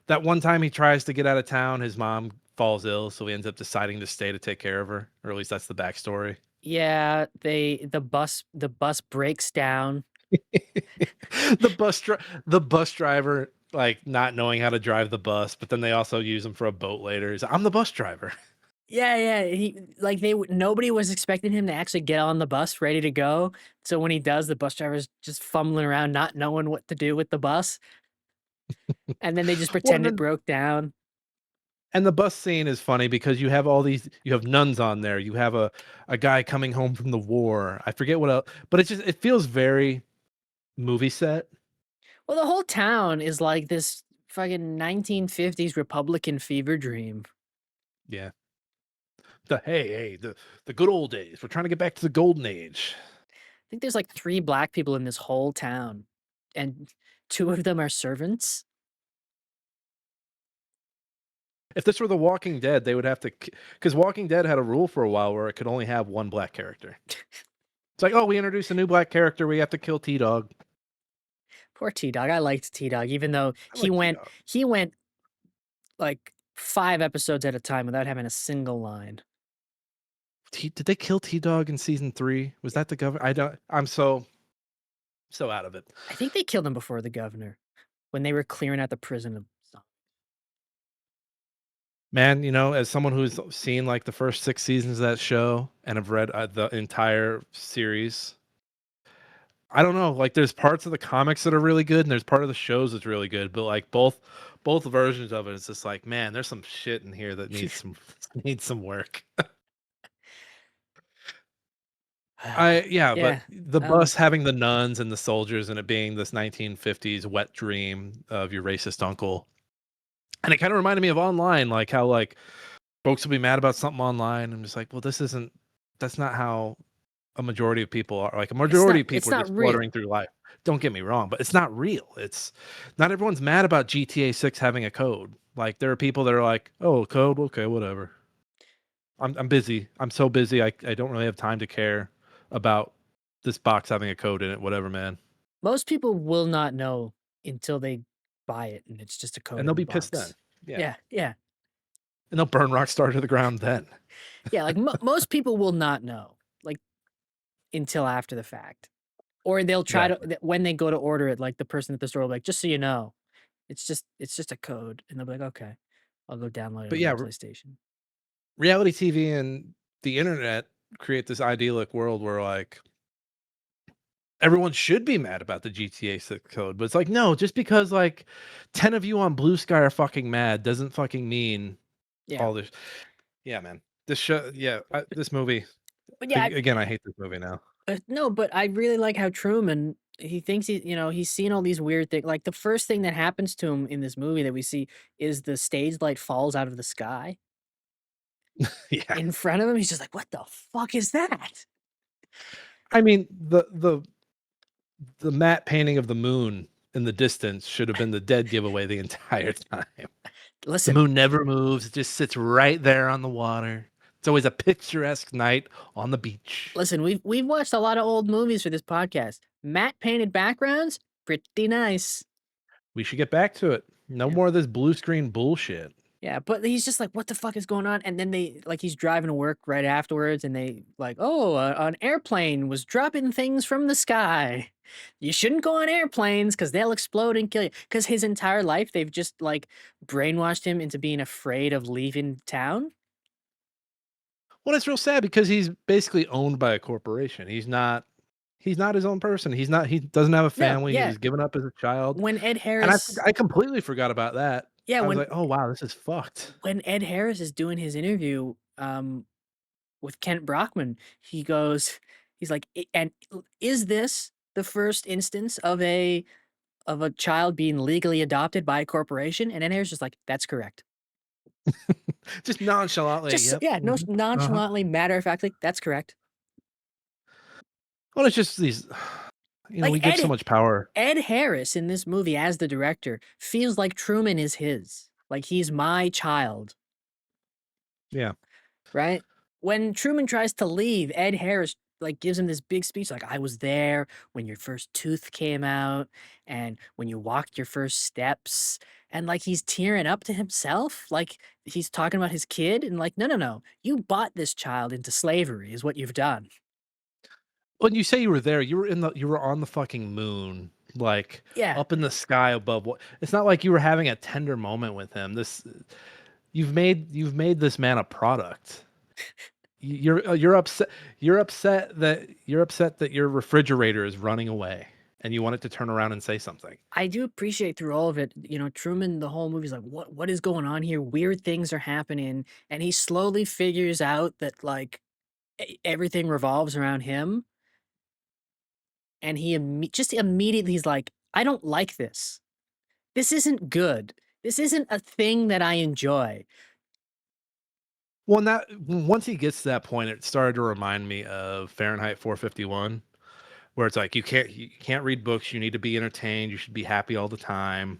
that one time he tries to get out of town, his mom falls ill, so he ends up deciding to stay to take care of her, or at least that's the backstory. Yeah, the bus breaks down The bus driver, like, not knowing how to drive the bus, but then they also use him for a boat later. He's, "I'm the bus driver." Yeah, yeah, he like, nobody was expecting him to actually get on the bus ready to go, so when he does, the bus driver's just fumbling around, not knowing what to do with the bus, and then they just Well, pretend it then broke down. and the bus scene is funny because you have all these you have nuns on there, you have a guy coming home from the war. I forget what else, but it feels very movie set. Well, the whole town is like this fucking 1950s Republican fever dream. Yeah. The good old days. We're trying to get back to the golden age. I think there's like 3 black people in this whole town, and 2 of them are servants. If this were The Walking Dead, they would have to, because Walking Dead had a rule for a while where it could only have one black character. It's like, oh, we introduced a new black character. We have to kill T Dog. Poor T-Dog, I liked T-Dog even though I like T Dog. he went, like, 5 episodes at a time without having a single line. Did they kill T Dog in season 3? Was that the governor? I don't. I'm so out of it. I think they killed him before the governor, when they were clearing out the prison of some. Man, as someone who's seen like the first 6 seasons of that show and have read the entire series, I don't know. Like, there's parts of the comics that are really good, and there's part of the shows that's really good. But like both versions of it, it's just like, man, there's some shit in here that needs some needs some work. Yeah, but Yeah, the bus having the nuns and the soldiers and it being this 1950s wet dream of your racist uncle. And it kind of reminded me of online, like how like folks will be mad about something online. I'm just like, well, that's not how a majority of people are. Like a majority of it's people are not just real. fluttering through life. Don't get me wrong, but it's not real. It's not everyone's mad about GTA 6 having a code. Like there are people that are like, oh, code, okay, whatever. I'm busy. I'm so busy. I don't really have time to care about this box having a code in it. Whatever, man. Most people will not know until they buy it, and it's just a code And in they'll the be pissed then. box. Yeah. Yeah, yeah. And they'll burn Rockstar to the ground then. Yeah, like, most people will not know, like, until after the fact. Or they'll try to Exactly. when they go to order it, like, the person at the store will be like, "Just so you know, it's just a code," and they'll be like, "Okay, I'll go download it But on my yeah, PlayStation." reality TV and the internet create this idyllic world where like everyone should be mad about the GTA 6 code, but it's like, no, just because like 10 of you on Blue Sky are fucking mad doesn't fucking mean Yeah. all this. Yeah, man. This show, yeah, this movie. But yeah, Again, I hate this movie now. no, but I really like how Truman, he thinks he's seen all these weird things. Like, the first thing that happens to him in this movie that we see is the stage light falls out of the sky Yeah, in front of him. He's just like, "What the fuck is that?" I mean the matte painting of the moon in the distance should have been the dead giveaway the entire time. The Listen, moon never moves; it just sits right there on the water. It's always a picturesque night on the beach. listen, we've watched a lot of old movies for this podcast. Matte painted backgrounds, pretty nice. We should get back to it. No Yeah. more of this blue screen bullshit. Yeah, but he's just like, "What the fuck is going on?" And then he's driving to work right afterwards, and they like, "Oh, an airplane was dropping things from the sky. You shouldn't go on airplanes because they'll explode and kill you." Because his entire life, they've just like brainwashed him into being afraid of leaving town. Well, it's real sad because he's basically owned by a corporation. He's not his own person. He doesn't have a No, family. He yeah. was given up as a child. When Ed And Harris, I completely forgot about that. yeah, I was like, "Oh, wow, this is fucked." when Ed Harris is doing his interview, with Kent Brockman, he's like, And is this the first instance of a child being legally adopted by a corporation?" And Ed Harris just like, "That's correct." Just nonchalantly, Just "Yep, yeah, no, mhm, uh-huh." nonchalantly, matter of factly, "That's correct." Well, it's just these Like, we give so much power. Ed Harris in this movie as the director feels like Truman is his. Like, he's my child. Yeah. Right? When Truman tries to leave, Ed Harris, like, gives him this big speech, like, "I was there when your first tooth came out and when you walked your first steps," and, like, he's tearing up to himself, like, he's talking about his kid, and, like, "No, no, no. You bought this child into slavery is what you've done." When you say you were there, you were on the fucking moon, like, Yeah, up in the sky above what it's not like you were having a tender moment with him. You've made this man a product. You're upset that your refrigerator is running away, and you want it to turn around and say something. I do appreciate through all of it, Truman, the whole movie's like, what is going on here? Weird things are happening, and he slowly figures out that like everything revolves around him, and just immediately he's like, I don't like this. This isn't good. This isn't a thing that I enjoy. Well, and that once he gets to that point, it started to remind me of Fahrenheit 451, where it's like you can't read books, you need to be entertained, you should be happy all the time.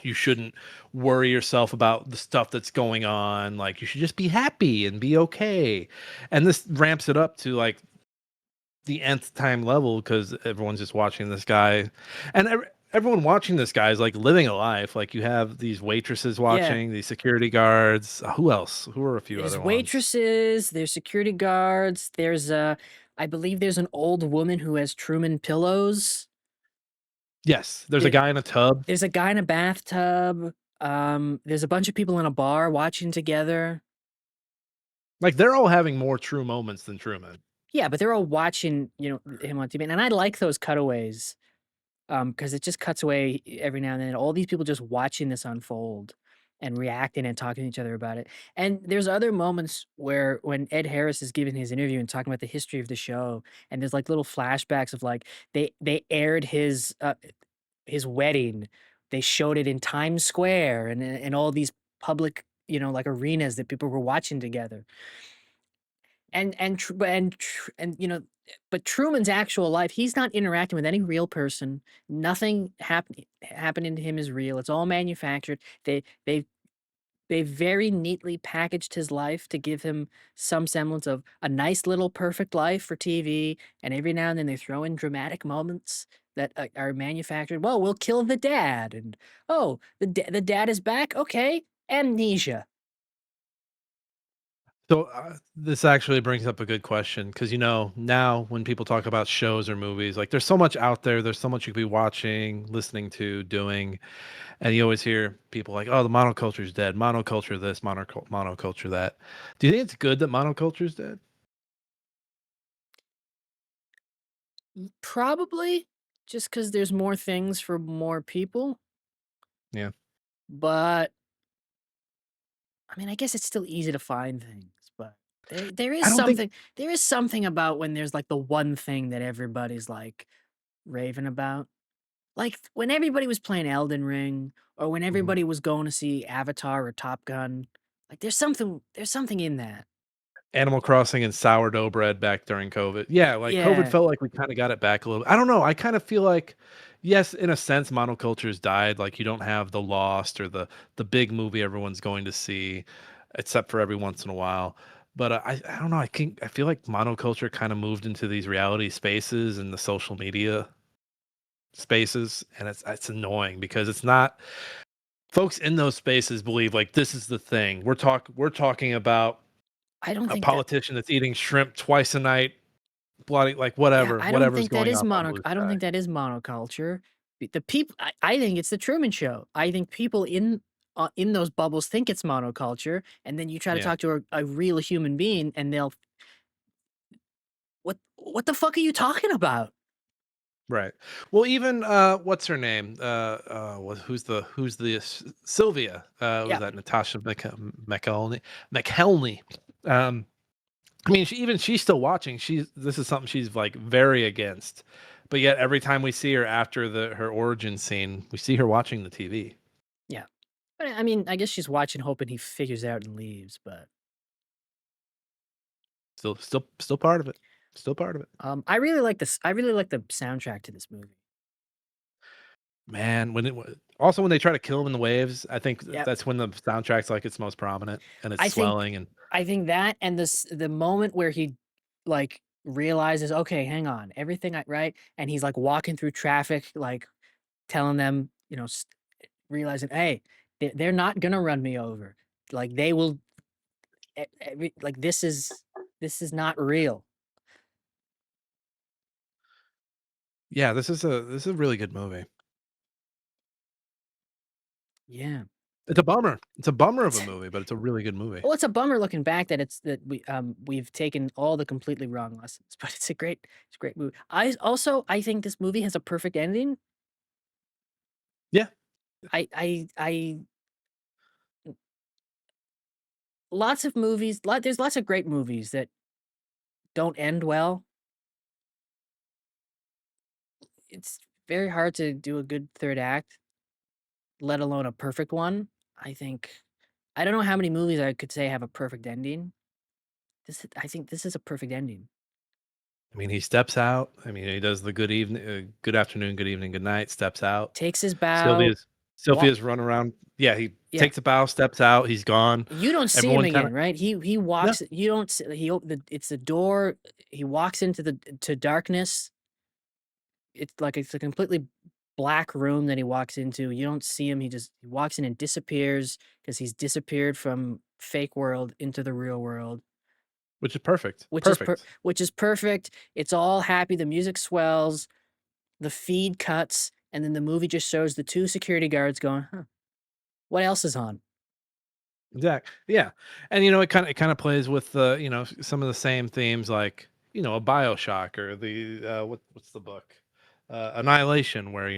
You shouldn't worry yourself about the stuff that's going on. Like you should just be happy and be okay. And this ramps it up to like the nth time level because everyone's just watching this guy, and everyone watching this guy is like living a life. Like you have these waitresses Yeah, watching, these security guards. Who else? Who are a few there's other ones? waitresses, there's security guards, I believe there's an old woman who has Truman pillows. Yes, there's a guy in a tub. There's a guy in a bathtub. There's a bunch of people in a bar watching together. Like they're all having more true moments than Truman. Yeah, but they're all watching, him on TV, and I like those cutaways, because it just cuts away every now and then. All these people just watching this unfold and reacting and talking to each other about it. And there's other moments where when Ed Harris is giving his interview and talking about the history of the show, and there's like little flashbacks of like they aired his wedding. They showed it in Times Square and all these public, like arenas that people were watching together. And but Truman's actual life, he's not interacting with any real person. Nothing happening to him is real. It's all manufactured. They very neatly packaged his life to give him some semblance of a nice little perfect life for TV, and every now and then they throw in dramatic moments that are manufactured. Well, we'll kill the dad, and oh, the dad is back. Okay, amnesia. So this actually brings up a good question because now when people talk about shows or movies, like there's so much out there, there's so much you could be watching, listening to, doing, and you always hear people like, "Oh, the monoculture is dead. Monoculture this, monoculture that." Do you think it's good that monoculture is dead? Probably just because there's more things for more people, Yeah, but I mean, I guess it's still easy to find things, but there is I don't think. something about when there's like the one thing that everybody's like raving about. Like when everybody was playing Elden Ring or when Mhm. everybody was going to see Avatar or Top Gun. Like there's something in that. Animal Crossing and sourdough bread back during COVID. Yeah, like COVID Yeah. felt like we kind of got it back a little. I don't know. I kind of feel like, yes, in a sense, monoculture's died. Like you don't have the Lost or the big movie everyone's going to see, except for every once in a while. But I don't know. I feel like monoculture kind of moved into these reality spaces and the social media spaces, and it's annoying because it's not folks in those spaces believe like this is the thing. We're talking about I don't a think that politician that's eating shrimp twice a night, bloody like Yeah, whatever's going on Blue I don't Sky. think that is monoculture. The people I think it's the Truman Show. I think people in those bubbles think it's monoculture, and then you try to Yeah, talk to a real human being, and they'll, what the fuck are you talking about?" right. Well, even what's her name? Sylvia? Was Yeah, that Natasha McElhenney? Um, I mean, she's still watching. This is something she's like very against, but yet every time we see her after her origin scene, we see her watching the TV. yeah. But I mean, I guess she's watching hoping he figures out and leaves, but, Still part of it. Still part of it. I really like the soundtrack to this movie. Man, also when they try to kill him in the waves, I think Yep. that's when the soundtrack's like its most prominent and it's I think swelling and I think that and the moment where he, like, realizes, "Okay, hang on, everything I" right? And he's, like, walking through traffic, like, telling them, realizing, "Hey, they're not gonna run me over. Like, they will like, this is not real." Yeah, this is a really good movie. Yeah. It's a bummer. It's a bummer of a It's movie, but it's a really good movie. well, it's a bummer looking back that we've taken all the completely wrong lessons, but it's a great movie. I think this movie has a perfect ending. Yeah. I lots of movies, there's lots of great movies that don't end well. It's very hard to do a good third act, let alone a perfect one. I think I don't know how many movies I could say have a perfect ending. I think this is a perfect ending. I mean, he steps out. I mean, he does the good evening, good afternoon, good evening, good night, steps out. Takes his bow, Sylvia's walk Sylvia's run around. Yeah, he yeah. takes a bow, steps out, he's gone. You don't see him Everyone kind of again, right? He no, walks you don't see he op the it's the door, he walks into the to darkness. It's a completely black room that he walks into. You don't see him, he walks in and disappears because he's disappeared from fake world into the real world, which is perfect. Perfect. which is perfect. It's all happy, the music swells, the feed cuts, and then the movie just shows the 2 security guards going, "Huh, what else is on?" Yeah, and it kind of plays with the some of the same themes like a Bioshock or the what's the book Annihilation, where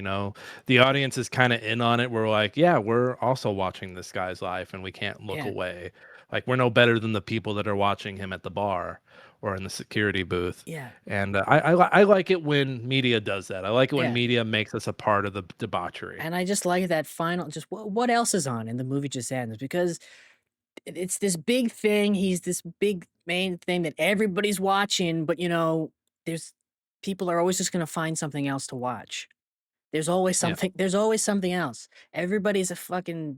the audience is kind of in on it. We're like, yeah, we're also watching this guy's life, and we can't look Yeah, away. Like we're no better than the people that are watching him at the bar or in the security booth. yeah, And I like it when media does that. I like it when yeah. media makes us a part of the debauchery. And I just like that final just what else is on? And the movie just ends because it's this big thing. He's this big main thing that everybody's watching, but there's people are always just gonna find something else to watch. Yeah. There's always something else. Everybody's a fucking,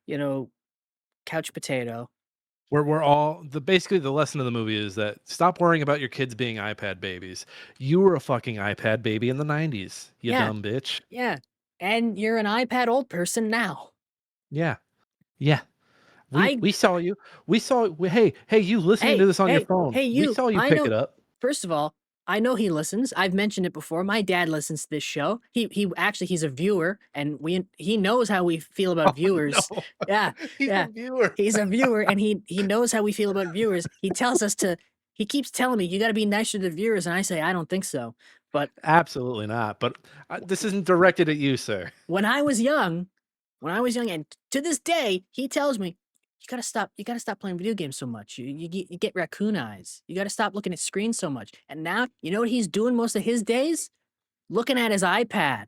you know, couch potato. We're all basically the lesson of the movie is that stop worrying about your kids being iPad babies. You were a fucking iPad baby in the 90s, you Yeah, dumb bitch. yeah. And you're an iPad old person now. Yeah. Yeah. We I we saw you. Hey, you listening to hey, this on your hey, phone. hey, We you. saw you I pick know it up. First of all, I know he listens. I've mentioned it before. My dad listens to this show. He actually he's a viewer, and he knows how we feel about Oh viewers. no. Yeah, He's a yeah. viewer. He's a viewer, and he knows how we feel about viewers. He keeps telling me you got to be nicer to viewers, and I say I don't think so. But Absolutely not. But this isn't directed at you, sir. when I was young, and to this day, he tells me, you gotta stop playing video games so much. You get raccoon eyes. You gotta stop looking at screens so much. And now, you know what he's doing most of his days? Looking at his iPad.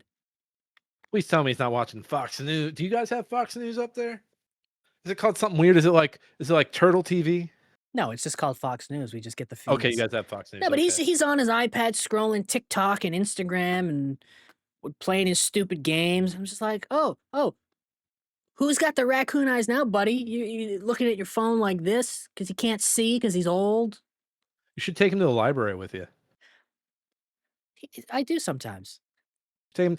Please tell me he's not watching Fox News. Do you guys have Fox News up there? Is it called something weird? Is it like Turtle TV? No, it's just called Fox News. We just get the Okay, you feeds. guys have Fox No, News. but Okay. he's on his iPad scrolling TikTok and Instagram and playing his stupid games. I'm just like, oh, who's got the raccoon eyes now, buddy? You looking at your phone like this because he can't see because he's old? You should take him to the library with you. I do sometimes. Take him,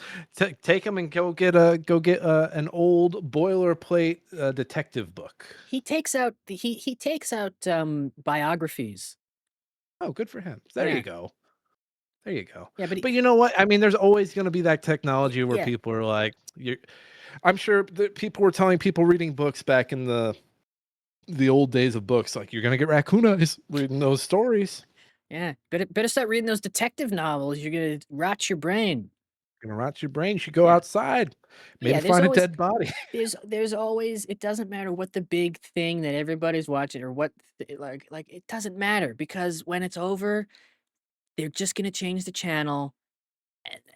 take him and go get an old boilerplate detective book. He takes out biographies. Oh, good for him. There you Yeah, go. There you go. yeah, But you know what? I mean, there's always going to be that technology where yeah. people are like, I'm sure that people were telling people reading books back in the old days of books, like you're going to get raccoon eyes reading those stories. Yeah, better start reading those detective novels. You're gonna rot your brain. You're going to rot your brain. You should go Yeah, outside, but yeah. maybe find a dead body. There's always. It doesn't matter what the big thing that everybody's watching or like it doesn't matter because when it's over, they're just gonna change the channel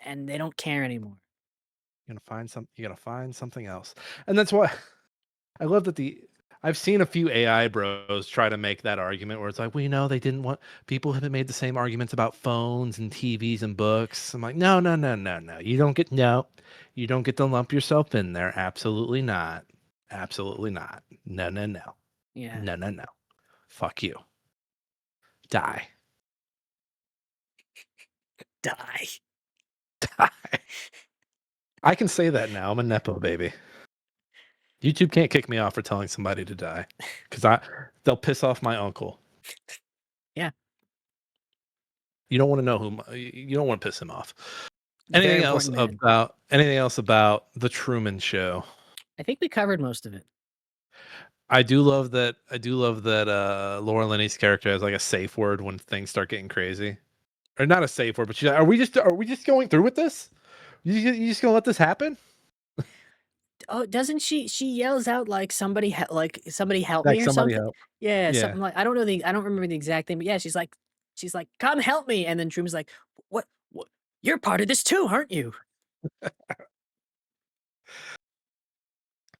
and they don't care anymore. You're going to find something else. And that's why I love that I've seen a few AI bros try to make that argument where it's like, they didn't want people haven't made the same arguments about phones and TVs and books. I'm like, no, no, no, no, no. You don't get to lump yourself in there. Absolutely not. Absolutely not. No, no, no. Yeah, No, no, no. Fuck you. Die. die. Die. I can say that now. I'm a Nepo baby. YouTube can't kick me off for telling somebody to die because they'll piss off my uncle. Yeah, You don't want to know you don't want to piss him off. Very important man. anything else about the Truman Show? I think we covered most of it. I do love that Laura Linney's character has like a safe word when things start getting crazy. Or not a safe word, but she's like, are we just going through with this? You just gonna let this happen? Oh, doesn't she yells out like somebody help Like me or somebody something? help. Yeah, Yeah. something like I don't remember the exact thing, but yeah, she's like, "Come help me." And then Truman's like, What you're part of this too, aren't you?"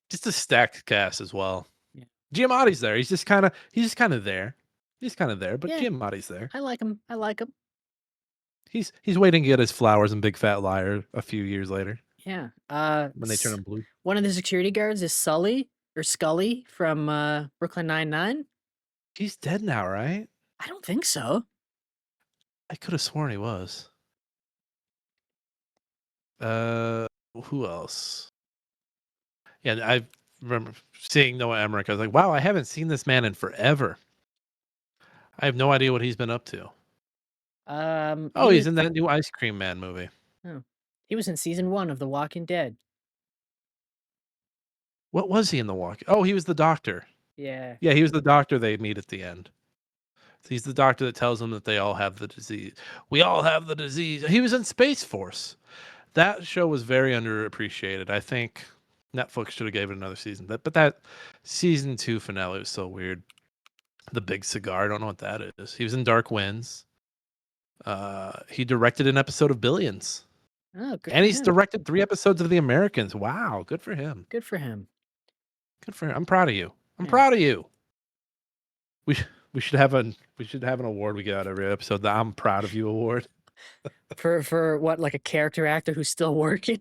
Just a stacked cast as well. Yeah. Giamatti's there. He's just kinda there. He's kinda there, but Yeah, Giamatti's there. I like him. I like him. He's waiting to get his flowers in Big Fat Liar a few years later Yeah. when they turn him blue. One of the security guards is Sully or Scully from Brooklyn Nine-Nine. He's dead now, right? I don't think so. I could have sworn he was. Uh, who else? Yeah, I remember seeing Noah Emmerich. I was like, wow, I haven't seen this man in forever. I have no idea what he's been up to. Oh, He he's was in that new Ice Cream Man movie. oh, he was in season 1 of The Walking Dead. What was he in The Walk? Oh, he was the doctor. Yeah. Yeah, he was the doctor they meet at the end. He's the doctor that tells them that they all have the disease. We all have the disease. He was in Space Force. That show was very underappreciated. I think Netflix should have gave it another season. But that season 2 finale was so weird. The big cigar. I don't know what that is. He was in Dark Winds. He directed an episode of Billions, Oh, good and for he's him. directed 3 episodes of The Americans. Wow, good for him. Good for him. Good for him. I'm proud of you. I'm Yeah. proud of you. We we should have an award we get out every episode. The I'm proud of you award. For what, like a character actor who's still working?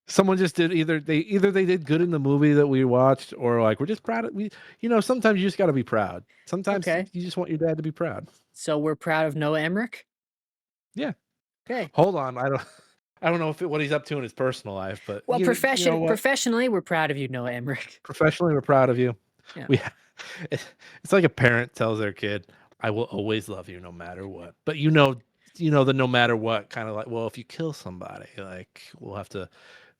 Someone just did either they did good in the movie that we watched, or like we're just proud of we. Sometimes you just got to be proud. Sometimes Okay. you just want your dad to be proud. So we're proud of Noah Emmerich? Yeah. Okay. Hold on. I don't know what he's up to in his personal life, but Well, you know what? professionally, we're proud of you, Noah Emmerich. Professionally, we're proud of you. Yeah. We it's like a parent tells their kid, "I will always love you no matter what." But the no matter what kind of like, well, if you kill somebody, like we'll have to.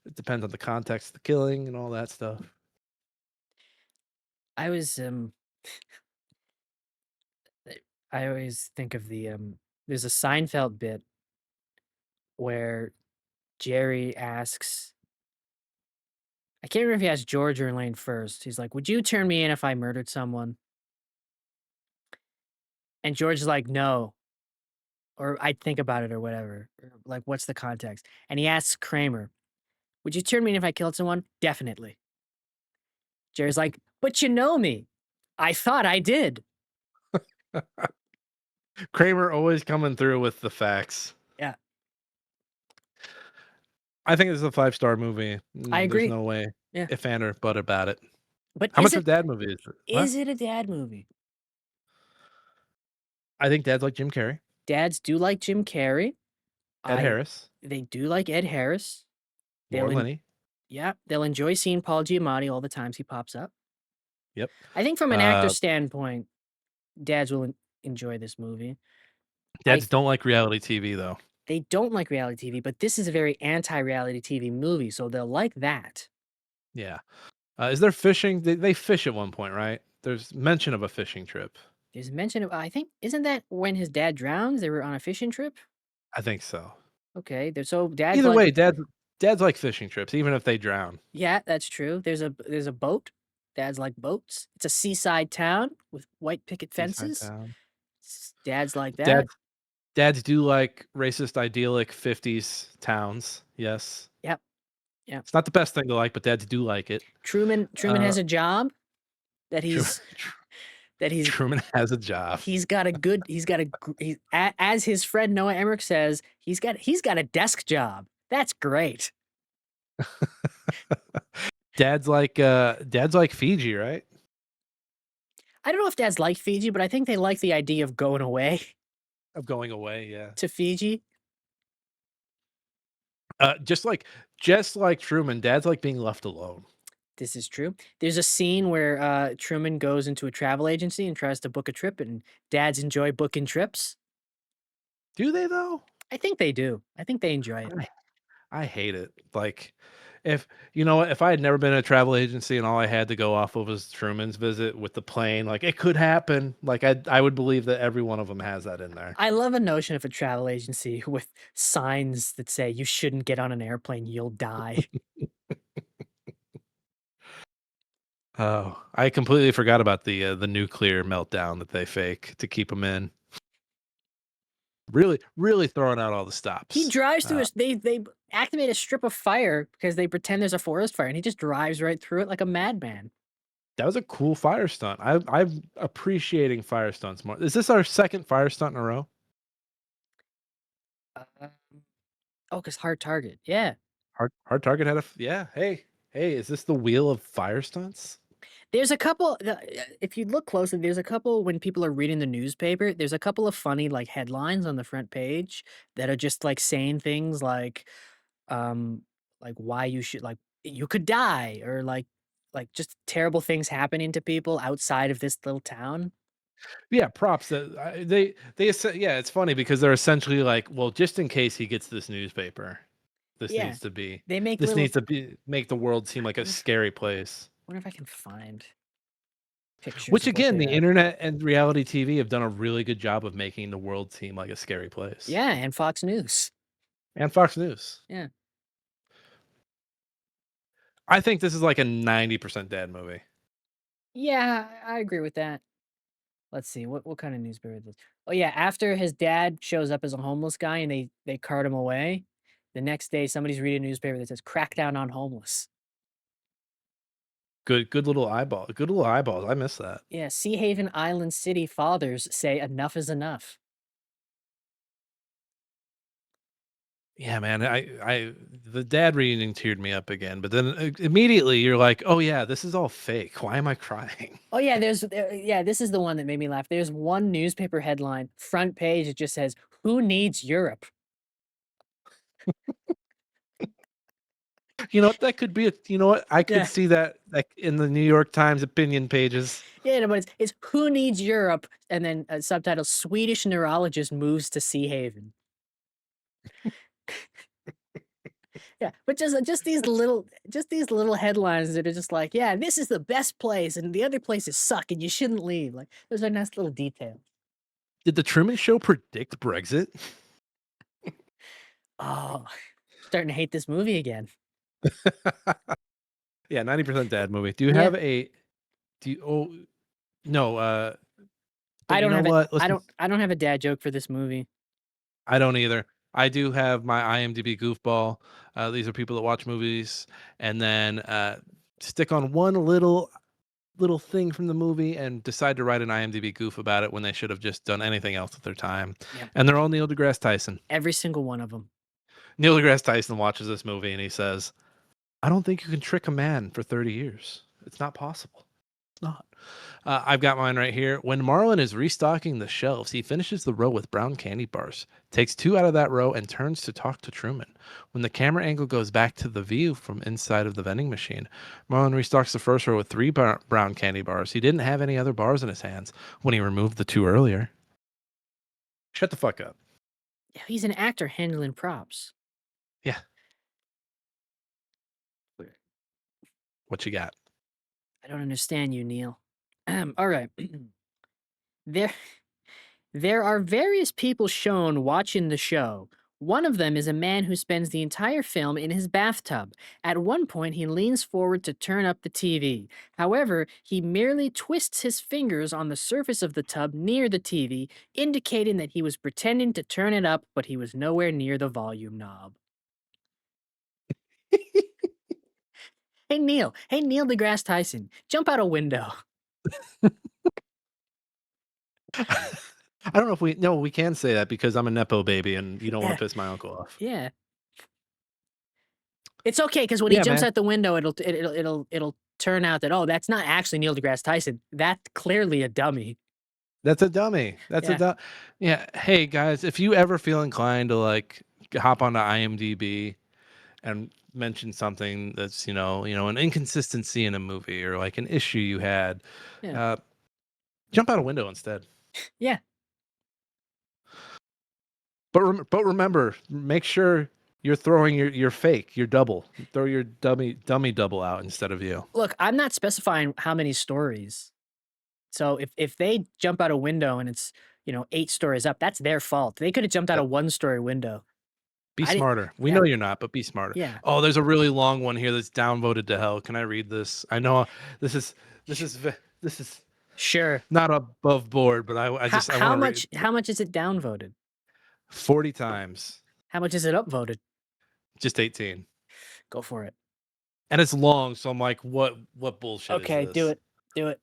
It depends on the context of the killing and all that stuff. I was I always think of there's a Seinfeld bit where Jerry asks, I can't remember if he asked George or Elaine first. He's like, "Would you turn me in if I murdered someone?" And George is like, "No," or "I'd think about it," or whatever. Or like, what's the context? And he asks Kramer, "Would you turn me in if I killed someone?" "Definitely." Jerry's like, "But you know me. I thought I did." Kramer always coming through with the facts. Yeah, I think this is a 5-star movie. I There's agree. no way Yeah. if and or but about it. But How much of Dad movie is it? What? is it a dad movie? I think Dad's like Jim Carrey, Dads do like Jim Carrey. Ed I Harris, They do like Ed Harris. They'll Laura en Linney. Yeah, they'll enjoy seeing Paul Giamatti all the times he pops up. Yep. I think from an actor Uh, standpoint, dads will enjoy this movie. I Dads don't like reality TV though. They don't like reality TV, but this is a very anti-reality TV movie, so they'll like that. Yeah. Is there fishing? They fish at one point, right? There's mention of a fishing trip. There's mention of I think isn't that when his dad drowns? They were on a fishing trip? I think so. Okay, so dads Either like way, dads like fishing trips, even if they drown. yeah, that's true. There's a boat. Dads like boats. It's a seaside town with white picket Seaside fences. town. Dads like that. Dads dads do like racist, idyllic 50s towns. Yes. Yep. Yep. It's not the best thing to like, but dads do like it. Truman Uh, has a job that Tru- that Truman has a job. he's got a good as his friend Noah Emmerich says, he's got a desk job. That's great. Dad's like Fiji, right? I don't know if dads like Fiji, but I think they like the idea of going away Of going away, yeah. to Fiji. Just like Truman, dads like being left alone. This is true. There's a scene where Truman goes into a travel agency and tries to book a trip, and dads enjoy booking trips. Do they though? I think they do. I think they enjoy it. I I hate it. Like, if you know what, if I had never been in a travel agency and all I had to go off of was Truman's visit with the plane, like it could happen. Like I would believe that every one of them has that in there. I love a notion of a travel agency with signs that say, "You shouldn't get on an airplane, you'll die." Oh, I completely forgot about the nuclear meltdown that they fake to keep them in. Really, really throwing out all the He stops. drives through a s they activate a strip of fire because they pretend there's a forest fire, and he just drives right through it like a madman. That was a cool fire stunt. I'm appreciating fire stunts more. Is this our second fire stunt in a row? Um, oh, because Hard Target, yeah. Hard Target had a yeah. Hey, is this the wheel of fire stunts? There's a couple if you look closely, there's a couple when people are reading the newspaper, there's a couple of funny, like, headlines on the front page that are just, like, saying things um, why you should you could die or, just terrible things happening to people outside of this little town. Yeah, props that yeah, it's funny because they're essentially like, well, just in case he gets this newspaper, this Yeah. needs to be They make this little needs to be make the world seem like a wonder if scary place. wonder if I can find pictures Which of what again, they the are. internet and reality TV have done a really good job of making the world seem like a scary place. Yeah, and Fox News. And Fox News. Yeah. I think this is like a 90% dad movie. Yeah, I agree with that. Let's see, what kind of newspaper is this? Oh, yeah, after his dad shows up as a homeless guy and they cart him away, the next day somebody's reading a newspaper that says "Crackdown on Homeless." Good little eyeball. Good little eyeballs. I miss that. Yeah, Sea Haven Island City fathers say enough is enough. Yeah, man. The dad reading teared me up again, but then immediately you're like, "Oh yeah, this is all fake. Why am I crying?" Oh, yeah, yeah, this is the one that made me laugh. There's one newspaper headline, front page, it just says, "Who needs Europe?" You know what? That could be a you know what? I could Yeah. see that like in the New York Times opinion pages. Yeah, no, but it's "Who needs Europe?" and then, subtitle, "Swedish neurologist moves to Sea Haven." Yeah, but just these little headlines that are just like, "Yeah, this is the best place, and the other places suck, and you shouldn't leave." Like, those are nice little details. Did the Truman Show predict Brexit? Oh, starting to hate this movie again. Yeah, 90% dad movie. Do you Yeah, have a do you oh no, but I you don't know have it. what? Listen, I don't have a dad joke for this movie. I don't either. I do have my IMDb goofball. These are people that watch movies and then stick on one little thing from the movie and decide to write an IMDb goof about it when they should have just done anything else with their time. Yep, And they're all Neil deGrasse Tyson. every single one of them. Neil deGrasse Tyson watches this movie and he says, "I don't think you can trick a man for 30 years. It's not possible. It's not." I've got mine right here. When Marlon is restocking the shelves, he finishes the row with brown candy bars, takes two out of that row, and turns to talk to Truman. When the camera angle goes back to the view from inside of the vending machine, Marlon restocks the first row with three brown candy bars. He didn't have any other bars in his hands when he removed the two earlier. Shut the fuck up. Yeah, he's an actor handling props. Yeah, what you got? I don't understand you, Neil. All right. There There are various people shown watching the show. One of them is a man who spends the entire film in his bathtub. At one point, he leans forward to turn up the TV. However, he merely twists his fingers on the surface of the tub near the TV, indicating that he was pretending to turn it up, but he was nowhere near the volume knob. Hey, Neil deGrasse Tyson, jump out a window. I don't know if we no, we can say that because I'm a nepo baby and you don't want Yeah, to piss my uncle off. yeah. It's okay because when he Yeah, jumps man. out the window, it'll turn out that, oh, that's not actually Neil deGrasse Tyson. That's clearly a dummy. That's a dummy. That's a Yeah, dumb. Yeah. Hey guys, if you ever feel inclined to like hop onto IMDb and mention something that's an inconsistency in a movie or like an issue you had, yeah, uh, jump out a window instead. yeah. But remember, make sure you're throwing your fake, your double. Throw your dummy double out instead of you. Look, I'm not specifying how many stories. So if they jump out a window and it's, 8 stories up, that's their fault. They could have jumped out a 1-story window. Be I didn't smarter. We Yeah, know you're not, but be smarter. yeah. Oh, there's a really long one here that's downvoted to hell. Can I read this? I know this is Sure. not above board, but I How just I how want to read much how much is it downvoted? 40 times, How much is it upvoted? just 18. Go for it. And it's long, so I'm like, what bullshit is Okay, this? do it. Do it.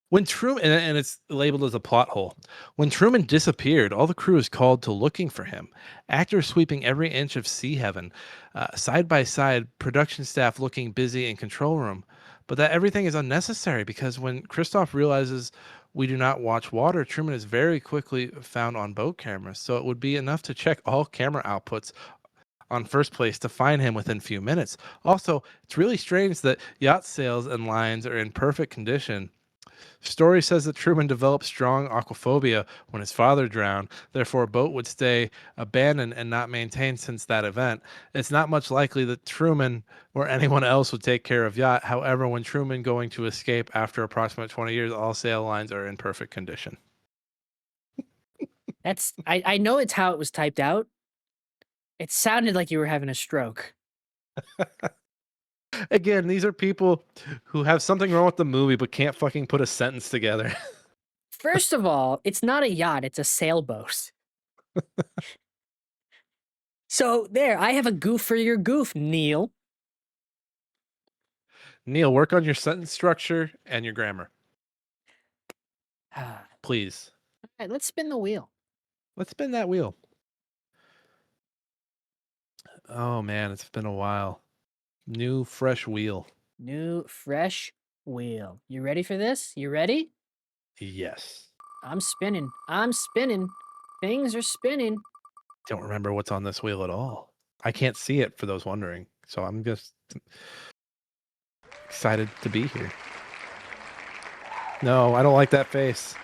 When Truman and it's labeled as a plot hole. When Truman disappeared, all the crew is called to looking for him. Actors sweeping every inch of sea heaven, side by side, production staff looking busy in control room. But that everything is unnecessary because when Christoph realizes we do not watch water, Truman is very quickly found on boat cameras. So it would be enough to check all camera outputs on first place to find him within few minutes. Also, it's really strange that yacht sails and lines are in perfect condition. Story says that Truman developed strong aquaphobia when his father drowned. Therefore, a boat would stay abandoned and not maintained since that event. It's not much likely that Truman or anyone else would take care of yacht. However, when Truman going to escape after approximately 20 years, all sail lines are in perfect condition. I know it's how it was typed out. It sounded like you were having a stroke. Again, these are people who have something wrong with the movie but can't fucking put a sentence together. First of all, it's not a yacht, it's a sailboat. So there, I have a goof for your goof, Neil. Neil, work on your sentence structure and your grammar, All please. right, let's spin the wheel. Let's spin that wheel. Oh man, it's been a while. New, fresh wheel. New, fresh wheel. You ready for this? You ready? Yes. I'm spinning. I'm spinning. Things are spinning. Don't remember what's on this wheel at all. I can't see it for those wondering. So I'm just excited to be here. No, I don't like that face.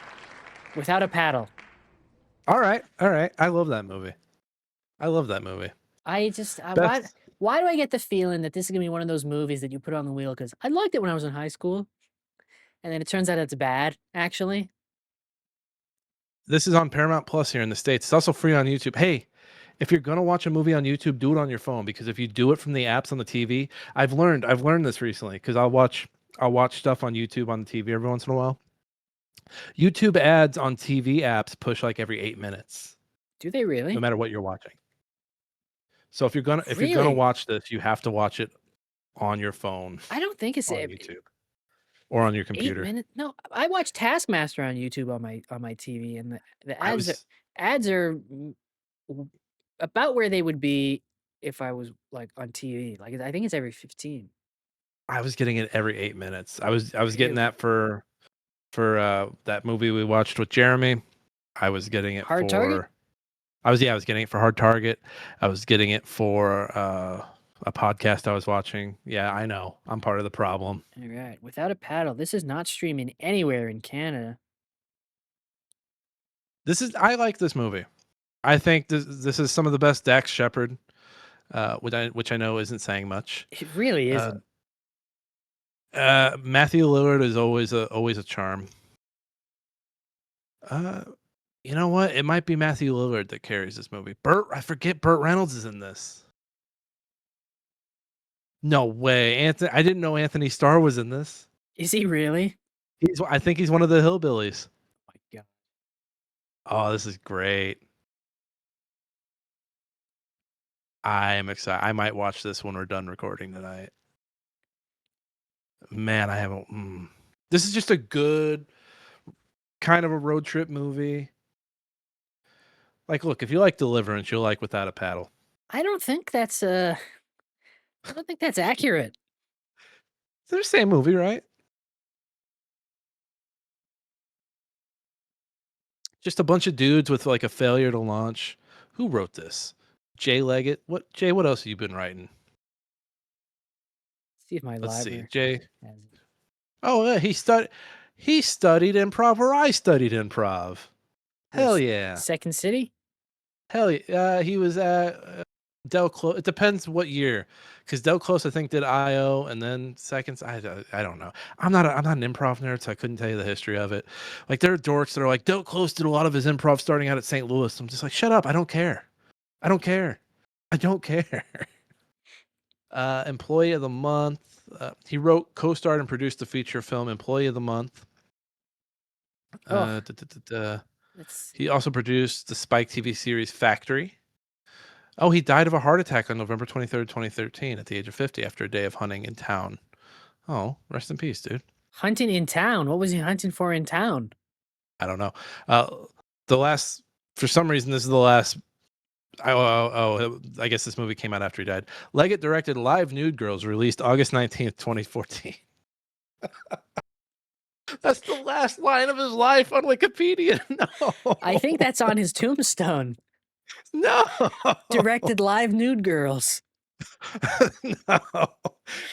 Without a paddle. All right. All right. I love that movie. I love that movie. I just, why Best, do I get the feeling that this is going to be one of those movies that you put on the wheel? Because I liked it when I was in high school. And then it turns out it's bad, actually. this is on Paramount Plus here in the States. It's also free on YouTube. Hey, if you're gonna watch a movie on YouTube, do it on your phone because if you do it from the apps on the TV, I've learned this recently because I'll watch stuff on YouTube on the TV every once in a while. YouTube ads on TV apps push like every 8 minutes, Do they really? no matter what you're watching. So if you're gonna Really? watch this, you have to watch it on your phone I don't think it's on YouTube or on your 8 computer. minutes. No, I watch Taskmaster on YouTube on my TV, and the I ads was ads are about where they would be if I was like on TV. Like I think it's every 15. I was getting it every 8 minutes. I was getting Really? that for that movie we watched with Jeremy. I was getting it Hard Target? for I was getting it for Hard Target. I was getting it for a podcast I was watching. Yeah, I know. I'm part of the problem. All right. Without a paddle, this is not streaming anywhere in Canada. I like this movie. I think this is some of the best Dax Shepard, which I know isn't saying much. It really Uh, isn't. Matthew Lillard is always a charm. You know what? It might be Matthew Lillard that carries this movie. I forget Burt Reynolds is in this. No way. I didn't know Anthony Starr was in this. Is he really? I think he's one of the hillbillies. Oh my God. Oh, this is great. I am excited. I might watch this when we're done recording tonight. Man, I haven't. This is just a good kind of a road trip movie. Like, look, if you like Deliverance, you'll like Without a Paddle. I don't think that's accurate. They're the same movie, right? Just a bunch of dudes with like a failure to launch. Who wrote this? Jay Leggett. What else have you been writing? See if my Let's see. library Jay. has it. Oh, yeah, he studied improv, or I studied improv. Hell Yes. yeah. Second City? Hell yeah, he was at Del Close. It depends what year, because Del Close I think did IO and then Seconds. I don't know. I'm not an improv nerd, so I couldn't tell you the history of it. Like there are dorks that are like Del Close did a lot of his improv starting out at St. Louis. I'm just like, shut up. I don't care. I don't care. I don't care. Employee of the Month. He wrote, co-starred, and produced the feature film Employee of the Month. Oh, Da, da, da, da. that's He also produced the Spike TV series Factory. Oh, he died of a heart attack on November 23rd, 2013 at the age of 50 after a day of hunting in town. Oh, rest in peace, dude. hunting in town. What was he hunting for in town? I don't know. The last, for some reason, this is the last. I guess this movie came out after he died. Leggett directed Live Nude Girls, released August 19th, 2014. That's the last line of his life on Wikipedia. No. I think that's on his tombstone. No. Directed Live Nude Girls. No.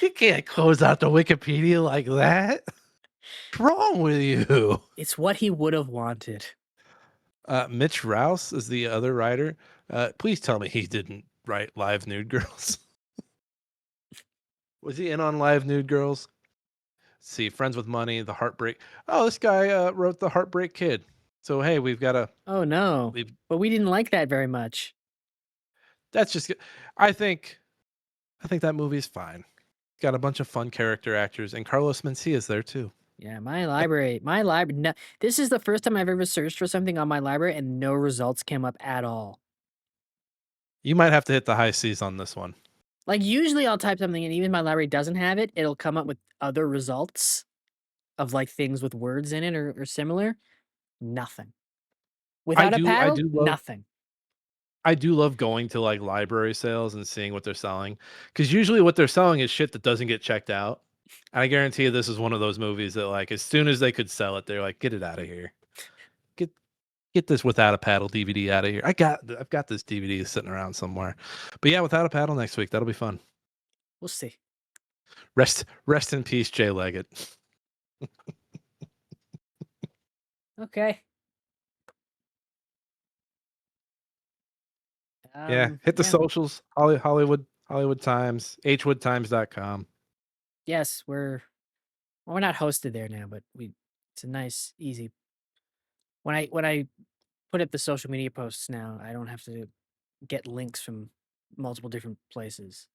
You can't close out the Wikipedia like that. What's wrong with you? It's what he would have wanted. Mitch Rouse is the other writer. Please tell me he didn't write Live Nude Girls. Was he in on Live Nude Girls? Let's see, Friends with Money, The Heartbreak. Oh, this guy wrote The Heartbreak Kid. So hey, we've got a. Oh no. But we didn't like that very much. That's just. I think that movie's fine. Got a bunch of fun character actors, and Carlos Mencia's there too. Yeah, my library. No, this is the first time I've ever searched for something on my library and no results came up at all. You might have to hit the high C's on this one. Like usually I'll type something and even my library doesn't have it, it'll come up with other results of like things with words in it or similar. Nothing. Without a paddle, nothing. I do love going to like library sales and seeing what they're selling, because usually what they're selling is shit that doesn't get checked out. And I guarantee you this is one of those movies that like as soon as they could sell it, they're like, get it out of here. Get this Without a Paddle DVD out of here. I've got this DVD sitting around somewhere. But yeah, Without a Paddle next week. That'll be fun. We'll see. Rest in peace, Jay Leggett. Okay. Yeah, hit the socials. Hollywood Times, hwoodtimes.com. Yes, we're not hosted there now, but it's a nice, easy. When I put up the social media posts now, I don't have to get links from multiple different places.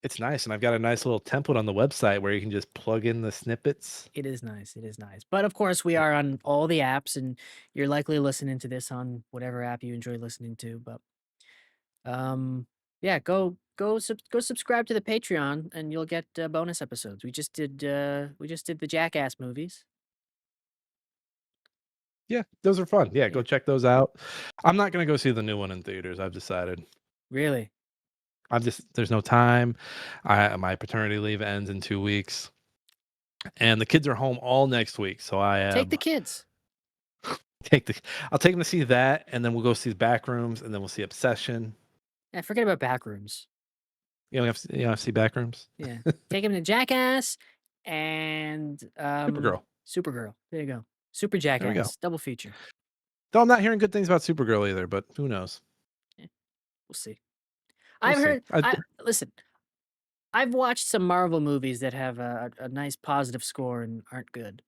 It's nice, and I've got a nice little template on the website where you can just plug in the snippets. It is nice. It is nice. But of course, we are on all the apps, and you're likely listening to this on whatever app you enjoy listening to. But yeah, go subscribe to the Patreon, and you'll get bonus episodes. We just did the Jackass movies. Yeah, those are fun. Yeah, go Yeah. check those out. I'm not gonna go see the new one in theaters. I've decided. Really? There's no time. My paternity leave ends in 2 weeks, and the kids are home all next week. So Take the kids. I'll take them to see that, and then we'll go see Backrooms, and then we'll see Obsession. Yeah, forget about Backrooms. You don't have to see Backrooms. Yeah, take him to Jackass and Supergirl. There you go. Super Jackass double feature. Though I'm not hearing good things about Supergirl either, but who knows? Yeah, we'll see. We'll I've see. heard. Listen, I've watched some Marvel movies that have a nice positive score and aren't good.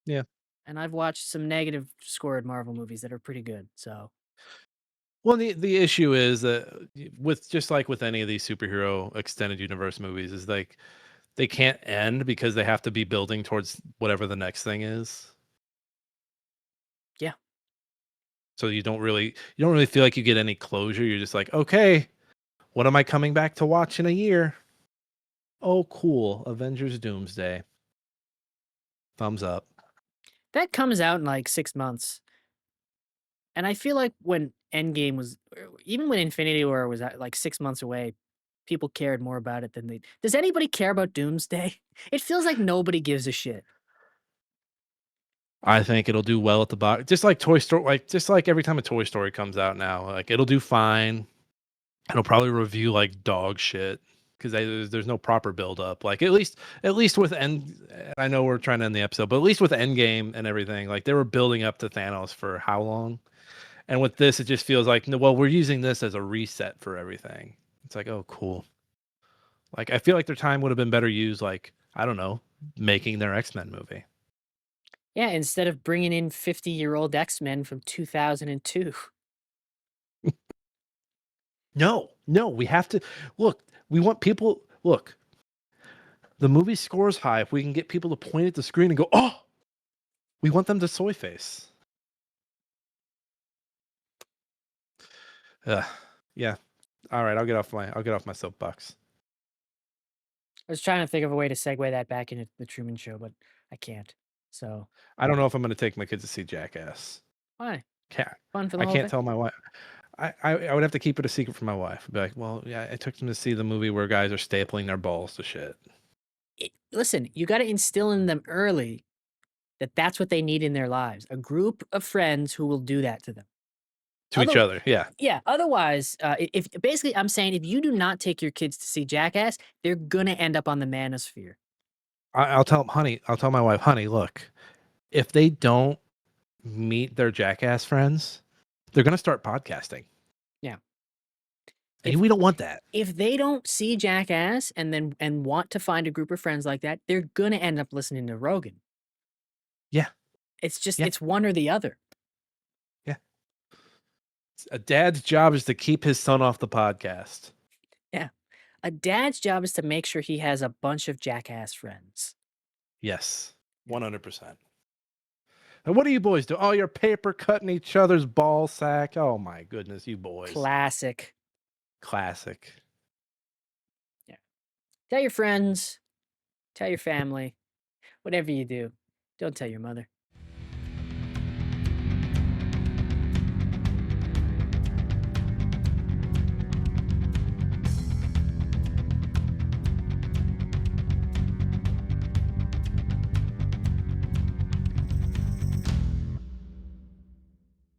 Yeah. And I've watched some negative scored Marvel movies that are pretty good. So. Well, the issue is that with just like with any of these superhero extended universe movies, is like they can't end because they have to be building towards whatever the next thing is. Yeah. So you don't really feel like you get any closure. You're just like, okay, what am I coming back to watch in a year? Oh, cool. Avengers Doomsday. Thumbs up. That comes out in like 6 months. And I feel like when Endgame was, even when Infinity War was like 6 months away, people cared more about it than they. Does anybody care about Doomsday? It feels like nobody gives a shit. I think it'll do well at the box. Just like Toy Story, just like every time a Toy Story comes out now, like it'll do fine. It'll probably review like dog shit because there's no proper build up. Like at least with I know we're trying to end the episode, but at least with Endgame and everything, like they were building up to Thanos for how long? And with this, it just feels like, no, well, we're using this as a reset for everything. It's like, oh, cool. Like, I feel like their time would have been better used, like, I don't know, making their X-Men movie. Yeah, instead of bringing in 50-year-old X-Men from 2002. No, no, we have to look. We want people. Look, the movie scores high if we can get people to point at the screen and go, "Oh!" We want them to soy face. Yeah. All right, I'll get off my soapbox. I was trying to think of a way to segue that back into the Truman Show, but I can't. So I don't know if I'm going to take my kids to see Jackass. why? Can't. Fun for the I whole can't thing. tell my wife. I would have to keep it a secret from my wife. Be like, well, yeah, I took them to see the movie where guys are stapling their balls to shit. Listen, you got to instill in them early that that's what they need in their lives. A group of friends who will do that to them. To each other, yeah. Yeah. Otherwise, if basically I'm saying if you do not take your kids to see Jackass, they're gonna end up on the manosphere. I'll tell them, honey. I'll tell my wife, honey, look, if they don't meet their Jackass friends, they're going to start podcasting. Yeah. And we don't want that. If they don't see Jackass and want to find a group of friends like that, they're gonna end up listening to Rogan. Yeah. It's just Yeah. it's one or the other. Yeah. A dad's job is to keep his son off the podcast. Yeah. A dad's job is to make sure he has a bunch of Jackass friends. Yes. 100%. And what do you boys do? Oh, you're paper cutting each other's ball sack. Oh my goodness, you boys. Classic. Classic. Yeah. Tell your friends, tell your family, whatever you do, don't tell your mother.